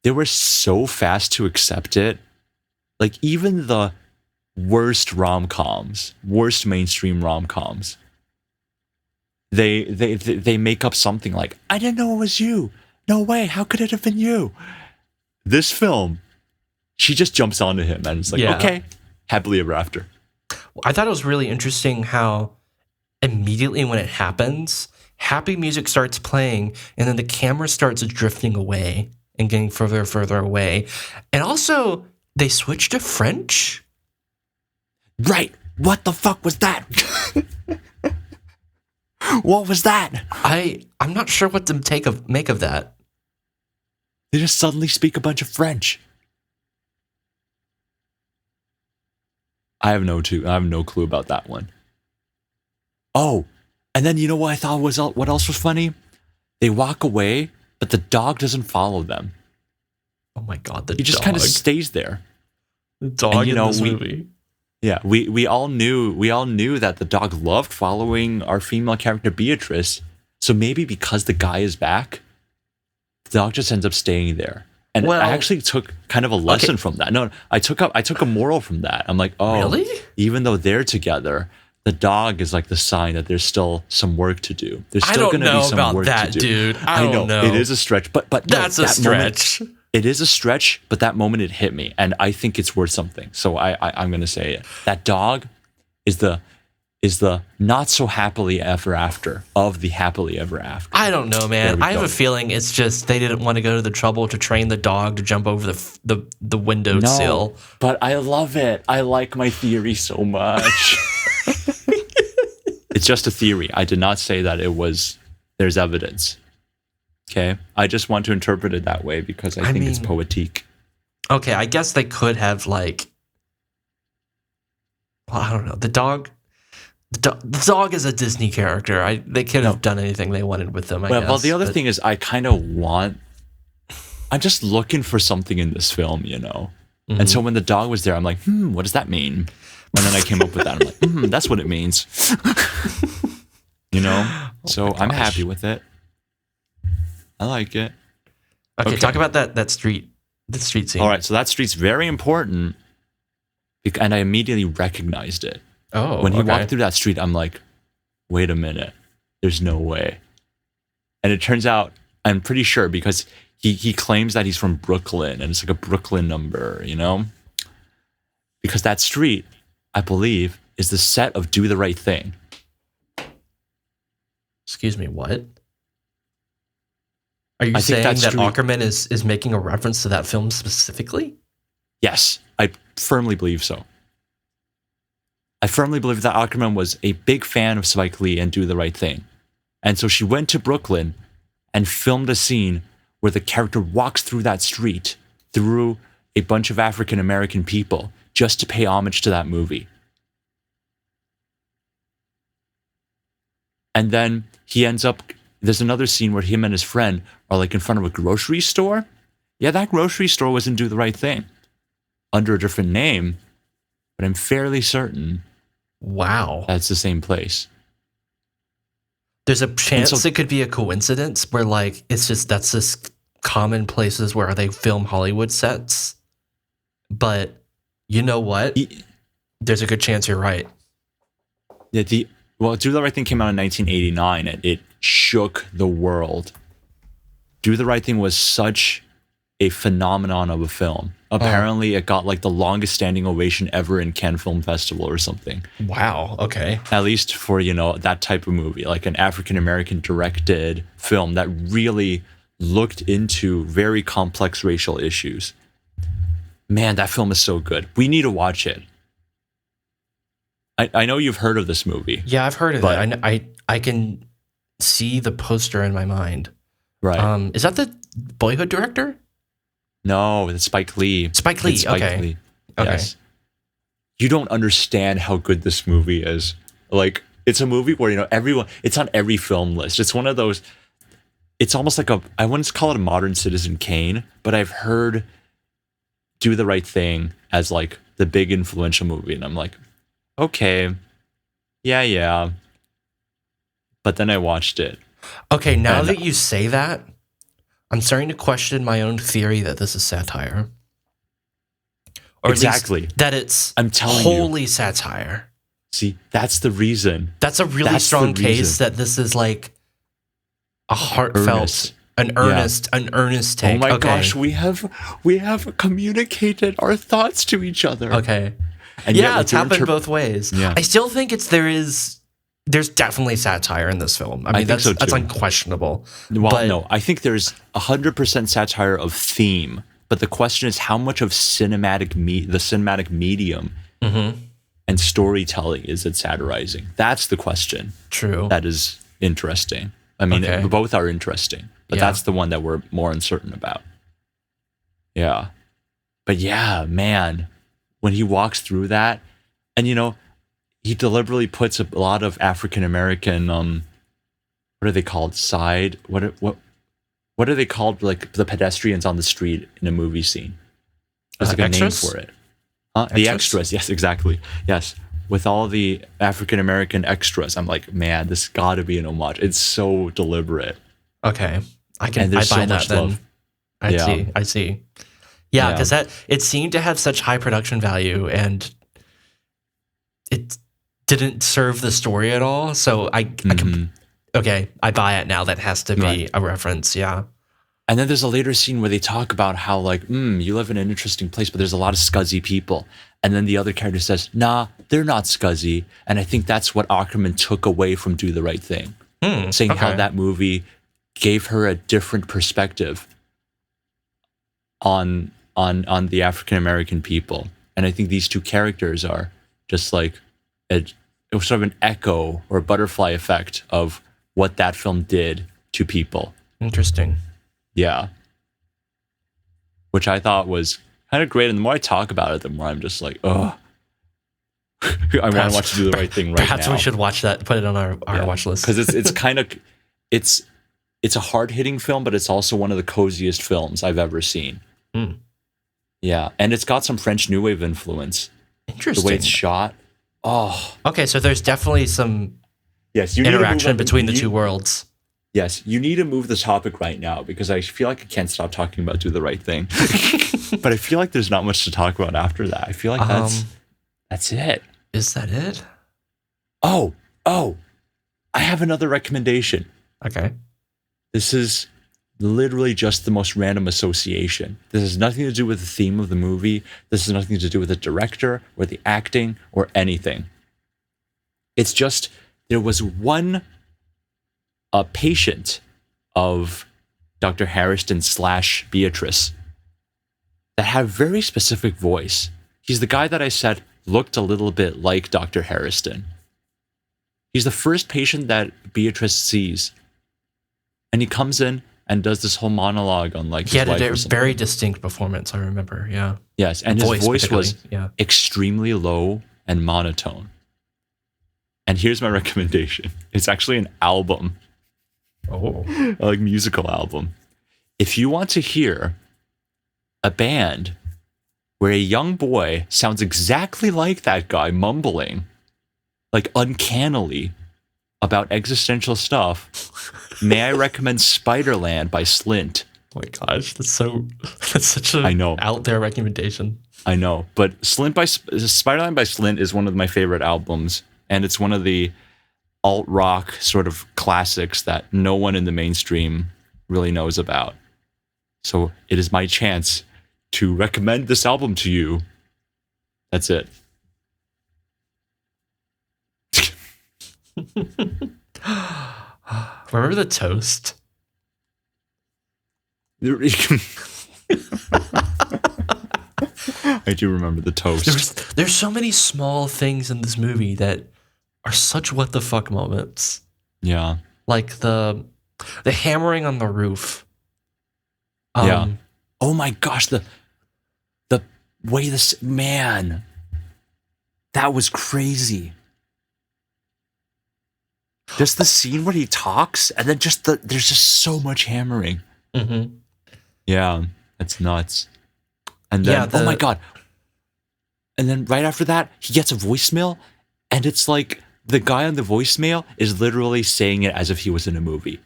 they were so fast to accept it. Like even the worst rom-coms, worst mainstream rom-coms, they make up something like, I didn't know it was you. No way, how could it have been you? This film, she just jumps onto him and it's like, okay, happily ever after. I thought it was really interesting how immediately when it happens, happy music starts playing and then the camera starts drifting away and getting further and further away. And also, they switched to French. Right. What the fuck was that? What was that? I'm not sure what to make of that. They just suddenly speak a bunch of French. I have no clue about that one. Oh, and then you know what I thought was what else was funny? They walk away, but the dog doesn't follow them. Oh my god, he just kind of stays there. The dog in this movie. Yeah, we all knew that the dog loved following our female character Beatrice. So maybe because the guy is back, the dog just ends up staying there. And I actually took kind of a lesson from that. No, I took a moral from that. I'm like, oh, really? Even though they're together, the dog is like the sign that there's still some work to do. There's still going to be some work to do. Dude. I don't know. It is a stretch, but that's a stretch. It is a stretch, but that moment it hit me, and I think it's worth something. So I'm going to say it. That dog is the not so happily ever after of the happily ever after. I don't know, man. I have a feeling it's just they didn't want to go to the trouble to train the dog to jump over the window sill. But I love it. I like my theory so much. It's just a theory. I did not say that there's evidence. Okay? I just want to interpret it that way because I think it's poetique. Okay, I guess they could have I don't know. The dog is a Disney character. They could have done anything they wanted with them, I guess. Well, the other thing is I'm just looking for something in this film, you know? Mm-hmm. And so when the dog was there, I'm like, what does that mean? And then I came up with that. I'm like, that's what it means. You know? So I'm happy with it. I like it. Okay, talk about the street scene. All right, so that street's very important, and I immediately recognized it. Oh, when he walked through that street, I'm like, wait a minute, there's no way. And it turns out, I'm pretty sure, because he claims that he's from Brooklyn, and it's like a Brooklyn number, you know? Because that street, I believe, is the set of Do the Right Thing. Excuse me, what? Are you saying that Akerman is making a reference to that film specifically? Yes, I firmly believe so. I firmly believe that Akerman was a big fan of Spike Lee and Do the Right Thing. And so she went to Brooklyn and filmed a scene where the character walks through that street through a bunch of African American people just to pay homage to that movie. And then there's another scene where him and his friend are like in front of a grocery store. Yeah, that grocery store was in Do the Right Thing under a different name, but I'm fairly certain. Wow. That's the same place. There's a chance it could be a coincidence where it's just common places where they film Hollywood sets. But you know what? There's a good chance you're right. Yeah, Do the Right Thing came out in 1989 and it shook the world. Do the Right Thing was such a phenomenon of a film. Apparently, it got the longest standing ovation ever in Cannes Film Festival or something. Wow. Okay. At least for, that type of movie, like an African-American directed film that really looked into very complex racial issues. Man, that film is so good. We need to watch it. I know you've heard of this movie. Yeah, I've heard of it. I can see the poster in my mind. Right. Is that the Boyhood director? No, it's Spike Lee. Spike Lee. Okay. Lee. Yes. You don't understand how good this movie is. Like, it's a movie where, everyone, it's on every film list. It's one of those, it's almost like I wouldn't call it a modern Citizen Kane, but I've heard Do the Right Thing as like the big influential movie. And I'm like, okay, yeah. But then I watched it. Okay, now that you say that, I'm starting to question my own theory that this is satire. Or exactly. At least that it's wholly satire. See, that's the reason. That's a really strong case that this is like a heartfelt, an earnest take. Oh my gosh, we have communicated our thoughts to each other. Okay. And yeah, it's happened both ways. Yeah. I still think there's definitely satire in this film. I mean, that's unquestionable. Well, no, I think there's 100% satire of theme, but the question is how much of the cinematic medium and storytelling is it satirizing? That's the question. True. That is interesting. I mean, both are interesting, but that's the one that we're more uncertain about. Yeah. But yeah, man, when he walks through that, and he deliberately puts a lot of African American, what are they called? What are they called? Like the pedestrians on the street in a movie scene. There's like a name for it. The extras. Yes, exactly. Yes. With all the African American extras, I'm like, man, this got to be an homage. It's so deliberate. Okay, I buy that then. I see. Yeah, because it seemed to have such high production value, and it didn't serve the story at all. So I buy it now. That has to be a reference. Yeah. And then there's a later scene where they talk about how like, you live in an interesting place, but there's a lot of scuzzy people. And then the other character says, nah, they're not scuzzy. And I think that's what Akerman took away from Do the Right Thing. Saying how that movie gave her a different perspective on the African American people. And I think these two characters are just like it was sort of an echo or a butterfly effect of what that film did to people. Interesting. Yeah. Which I thought was kind of great. And the more I talk about it, the more I'm just like, oh, I want to watch Do the Right Thing right now. Perhaps we should watch that, put it on our watch list. Because it's kind of, it's a hard-hitting film, but it's also one of the coziest films I've ever seen. Yeah. And it's got some French New Wave influence. Interesting. The way it's shot. Oh. Okay, so there's definitely some interaction between the two worlds. Yes, you need to move the topic right now because I feel like I can't stop talking about Do the Right Thing. But I feel like there's not much to talk about after that. I feel like that's it. Is that it? Oh, I have another recommendation. Okay. This is literally just the most random association. This has nothing to do with the theme of the movie. This has nothing to do with the director or the acting or anything. It's just there was a patient of Dr. Hairston / Beatrice that had a very specific voice. He's the guy that I said looked a little bit like Dr. Hairston. He's the first patient that Beatrice sees. And he comes in and does this whole monologue on like his life. He had a very distinct performance, I remember, yeah. Yes, and his voice was extremely low and monotone. And here's my recommendation. It's actually an album. Oh. Like musical album. If you want to hear a band where a young boy sounds exactly like that guy mumbling, like uncannily, about existential stuff, may I recommend Spiderland by Slint. Oh my gosh, that's such a out there recommendation. I know, but Spiderland by Slint is one of my favorite albums, and it's one of the alt-rock sort of classics that no one in the mainstream really knows about. So it is my chance to recommend this album to you. That's it. Remember the toast? I do remember the toast. There's so many small things in this movie that are such what the fuck moments. Yeah. Like the hammering on the roof. Yeah. Oh my gosh, the way this man. That was crazy. Just the scene where he talks, and then there's just so much hammering. Mm-hmm. Yeah, that's nuts. And then, oh my god. And then right after that, he gets a voicemail, and it's like the guy on the voicemail is literally saying it as if he was in a movie.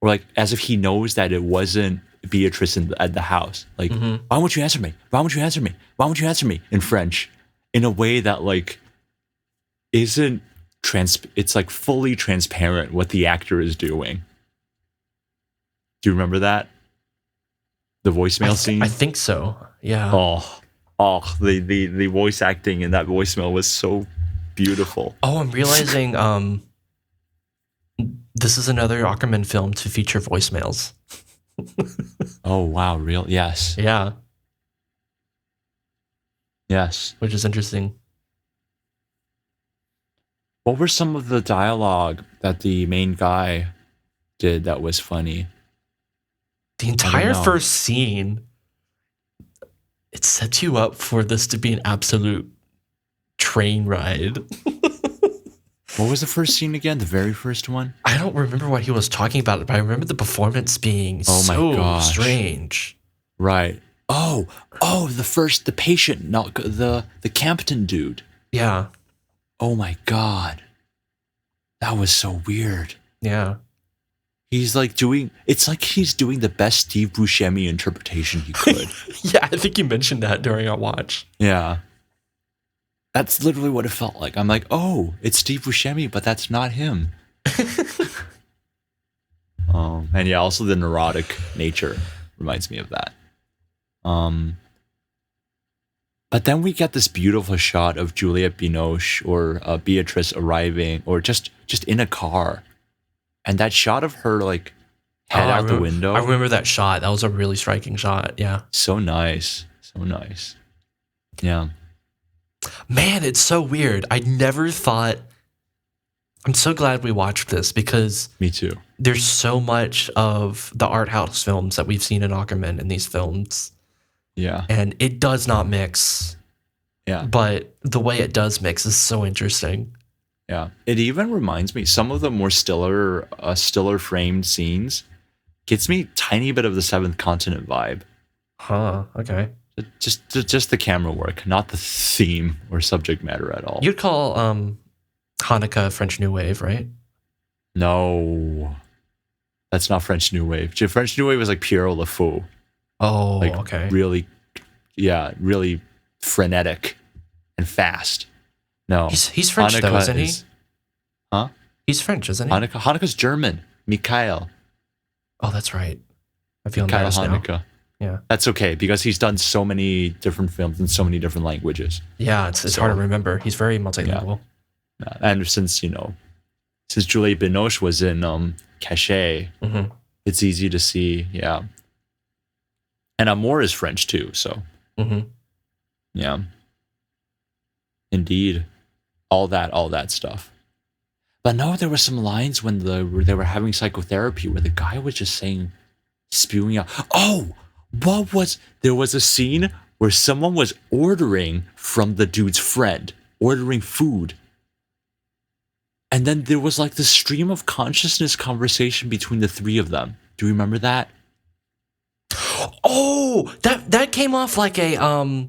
Or like as if he knows that it wasn't Beatrice at the house. Like, why won't you answer me? Why won't you answer me? Why won't you answer me? In French. In a way that like isn't it's like fully transparent what the actor is doing. Do you remember that? The voicemail scene? I think so. Yeah. Oh, the voice acting in that voicemail was so beautiful. Oh, I'm realizing this is another Akerman film to feature voicemails. Oh wow, real? Yes. Yeah. Yes. Which is interesting. What were some of the dialogue that the main guy did that was funny? The entire first scene, it sets you up for this to be an absolute train ride. What was the first scene again? The very first one? I don't remember what he was talking about, but I remember the performance being so strange. Right. Oh, the patient, not the Campton dude. Yeah. Oh my god. That was so weird. Yeah. He's like it's like he's doing the best Steve Buscemi interpretation he could. Yeah, I think you mentioned that during our watch. Yeah. That's literally what it felt like. I'm like, oh, it's Steve Buscemi, but that's not him. And yeah, also the neurotic nature reminds me of that. But then we get this beautiful shot of Juliette Binoche or Beatrice arriving, or just in a car, and that shot of her like head out the window. I remember that shot. That was a really striking shot. Yeah. So nice. So nice. Yeah. Man, it's so weird. I never thought. I'm so glad we watched this because me too. There's so much of the art house films that we've seen in Akerman in these films. Yeah. And it does not mix. Yeah. But the way it does mix is so interesting. Yeah. It even reminds me, some of the more stiller framed scenes gets me a tiny bit of the Seventh Continent vibe. Huh. Okay. Just the camera work, not the theme or subject matter at all. You'd call Hanukkah French New Wave, right? No. That's not French New Wave. French New Wave was like Pierrot Le Fou. Oh, like, okay. Really frenetic and fast. No. He's French Hanukkah though, isn't he? Huh? He's French, isn't he? Hanukkah's German. Mikhail. Oh, that's right. I feel Mikhail embarrassed Hanukkah. now. Yeah. That's okay because he's done so many different films in so many different languages. Yeah, it's hard to remember. He's very multilingual. Yeah. And since Juliette Binoche was in Cachet, it's easy to see, yeah. And Amour is French too, so. Yeah. Indeed. All that stuff. But no, there were some lines when they were having psychotherapy where the guy was just spewing out. Oh, there was a scene where someone was ordering from the dude's friend, ordering food. And then there was like this stream of consciousness conversation between the three of them. Do you remember that? Oh, that came off like a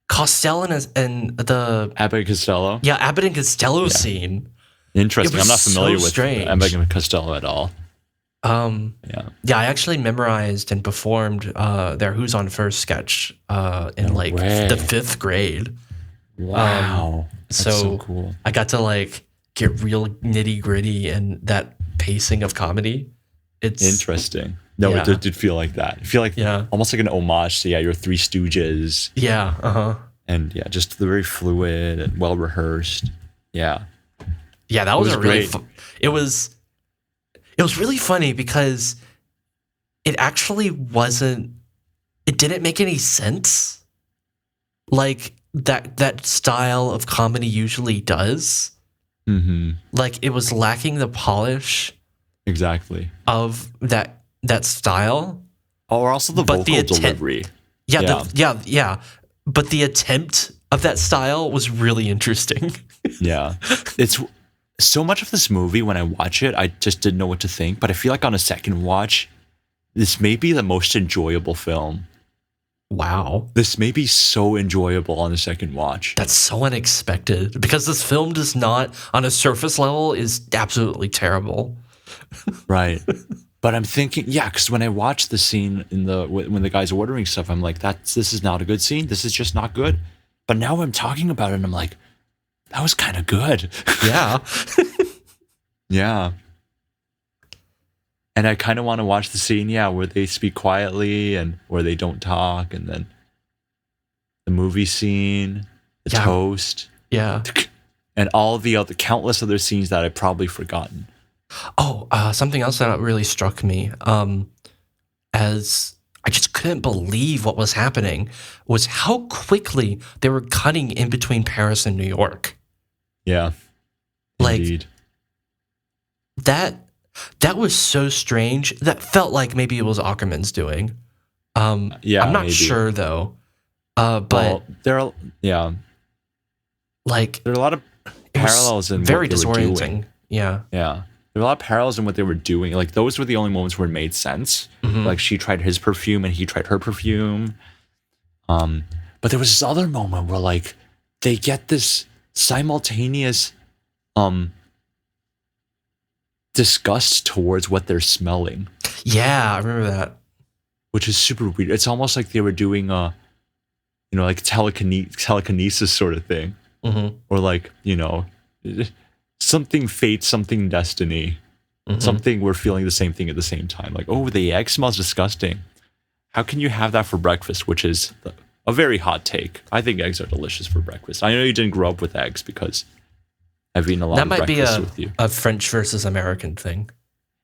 Costello and the Abbott and Costello. Yeah, Abbott and Costello scene. Interesting. I'm not familiar with strange. Abbott and Costello at all. Yeah, I actually memorized and performed their Who's on First sketch in the 5th grade. Wow. That's so cool. I got to get real nitty gritty and that pacing of comedy. It's interesting. No, it did feel like that. I feel like almost like an homage to your Three Stooges. Yeah. And just the very fluid and well rehearsed. Yeah. Yeah, that was a really. It was really funny because it actually wasn't. It didn't make any sense. like that style of comedy usually does. Mm-hmm. Like it was lacking the polish exactly of that style. Or also the vocal delivery. Yeah. But the attempt of that style was really interesting. Yeah. It's so much of this movie, when I watch it, I just didn't know what to think. But I feel like on a second watch, this may be the most enjoyable film. Wow. This may be so enjoyable on the second watch. That's so unexpected, because this film does not, on a surface level, is absolutely terrible. Right. But I'm thinking, because when I watch the scene when the guy's ordering stuff, I'm like, this is not a good scene. This is just not good. But now I'm talking about it and I'm like, that was kind of good. Yeah. Yeah. And I kind of want to watch the scene, where they speak quietly and where they don't talk, and then the movie scene, the toast, and all the other countless other scenes that I've probably forgotten. Oh, something else that really struck me, as I just couldn't believe what was happening, was how quickly they were cutting in between Paris and New York. Yeah, like indeed. That was so strange. That felt like maybe it was Akerman's doing. I'm not sure though. But there are like there are a lot of parallels in very what they were disorienting. doing. Yeah. There are a lot of parallels in what they were doing. Like those were the only moments where it made sense. Mm-hmm. Like she tried his perfume and he tried her perfume. But there was this other moment where like they get this simultaneous disgust towards what they're smelling. Yeah, I remember that. Which is super weird. It's almost like they were doing like telekinesis sort of thing. Mm-hmm. Or like, something fate, something destiny. Mm-hmm. Something we're feeling the same thing at the same time. Like, oh, the egg smells disgusting. How can you have that for breakfast? Which is a very hot take. I think eggs are delicious for breakfast. I know you didn't grow up with eggs because I've eaten a lot of breakfast with you. That might be a French versus American thing.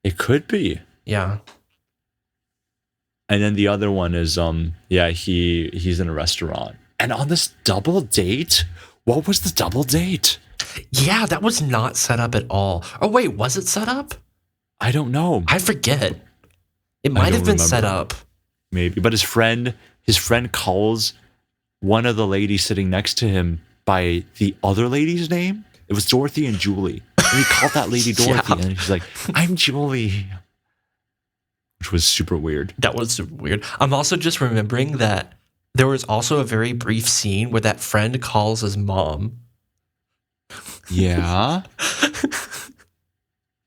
It could be. Yeah. And then the other one is, he's in a restaurant. And on this double date, what was the double date? Yeah, that was not set up at all. Oh, wait, was it set up? I don't know. I forget. It might have been set up. Maybe. But his friend calls one of the ladies sitting next to him by the other lady's name. It was Dorothy and Julie. And he called that lady Dorothy. And she's like, I'm Julie. Which was super weird. That was super weird. I'm also just remembering that there was also a very brief scene where that friend calls his mom. Yeah.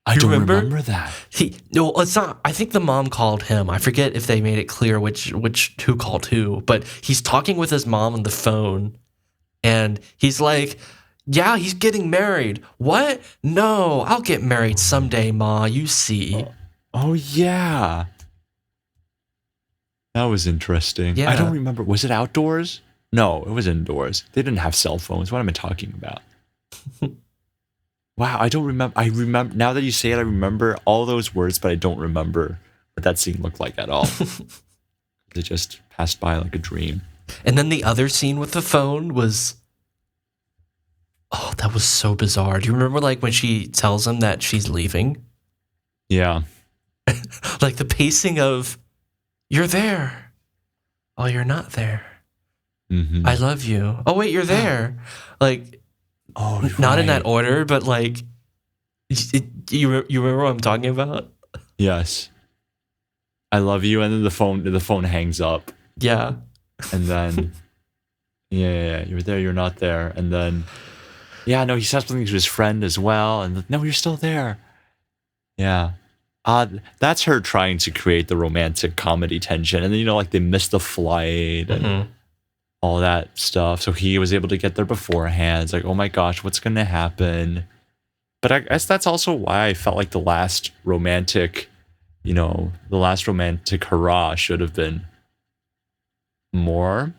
I don't remember that. It's not. I think the mom called him. I forget if they made it clear who called who, but he's talking with his mom on the phone and he's like, yeah, he's getting married. What? No, I'll get married someday, Ma. You see. Oh, yeah. That was interesting. Yeah. I don't remember. Was it outdoors? No, it was indoors. They didn't have cell phones. What am I talking about? Wow, I don't remember. I remember now that you say it, I remember all those words, but I don't remember what that scene looked like at all. It just passed by like a dream. And then the other scene with the phone was... Oh, that was so bizarre. Do you remember like when she tells him that she's leaving? Yeah. Like the pacing of, you're there. Oh, you're not there. Mm-hmm. I love you. Oh, wait, you're there. Like, not in that order, but like, you remember what I'm talking about? Yes. I love you. And then the phone hangs up. Yeah. And then, yeah, you're there, you're not there. And then, no, he says something to his friend as well. And no, you're still there. Yeah. That's her trying to create the romantic comedy tension. And then, like they missed the flight and all that stuff. So he was able to get there beforehand. It's like, oh my gosh, what's going to happen? But I guess that's also why I felt like the last romantic hurrah should have been more.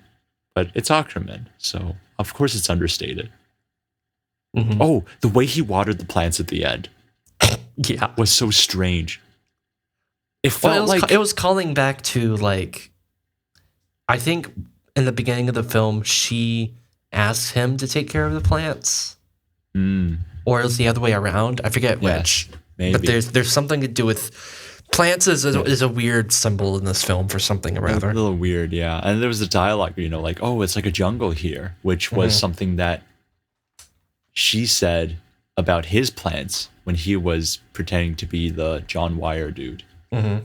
But it's Akerman. So, of course, it's understated. Mm-hmm. Oh, the way he watered the plants at the end. Yeah, was so strange. It was calling back to like, I think in the beginning of the film, she asks him to take care of the plants. Or it's the other way around. I forget which. Maybe. But there's something to do with plants is a weird symbol in this film for something or other. A little weird, yeah. And there was the dialogue, like, oh, it's like a jungle here, which was something that she said about his plants when he was pretending to be the John Wire dude. But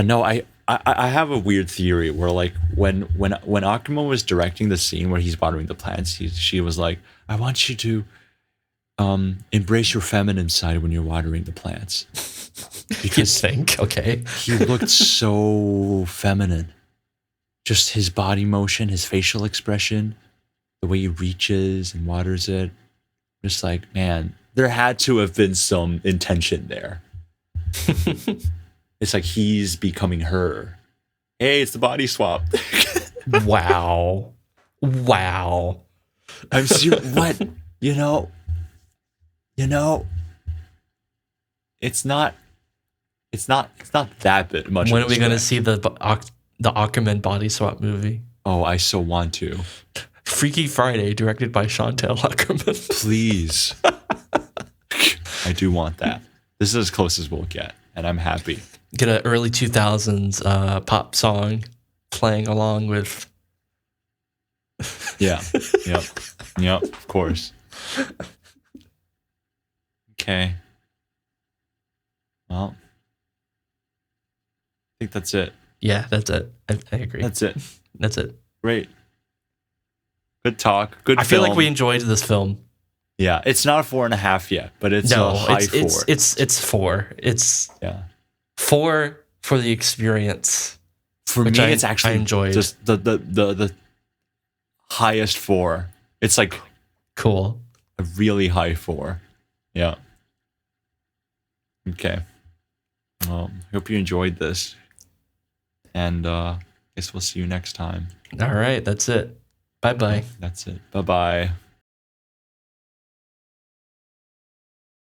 no, I have a weird theory where, like, when Akerman was directing the scene where he's watering the plants, she was like, I want you to embrace your feminine side when you're watering the plants. Because okay. He looked so feminine. Just his body motion, his facial expression, the way he reaches and waters it. Just like, man, there had to have been some intention there. It's like he's becoming her. Hey, it's the body swap. Wow. I'm serious. What? It's not that bit much. When are we going to see the Akerman body swap movie? Oh, I so want to. Freaky Friday, directed by Chantal Akerman. Please. I do want that. This is as close as we'll get, and I'm happy. Get an early 2000s pop song playing along with. Yeah. Yep. Of course. Okay. Well, I think that's it. Yeah, that's it. I agree. That's it. Great. Good talk. Good. I feel like we enjoyed this film. Yeah, it's not a 4.5 yet, but it's a high 4. It's 4. It's 4 for the experience. For me, it's actually I enjoyed. Just the highest 4. It's like cool. A really high 4. Yeah. Okay. Well, I hope you enjoyed this. And I guess we'll see you next time. All right, that's it. Bye-bye. That's it. Bye-bye.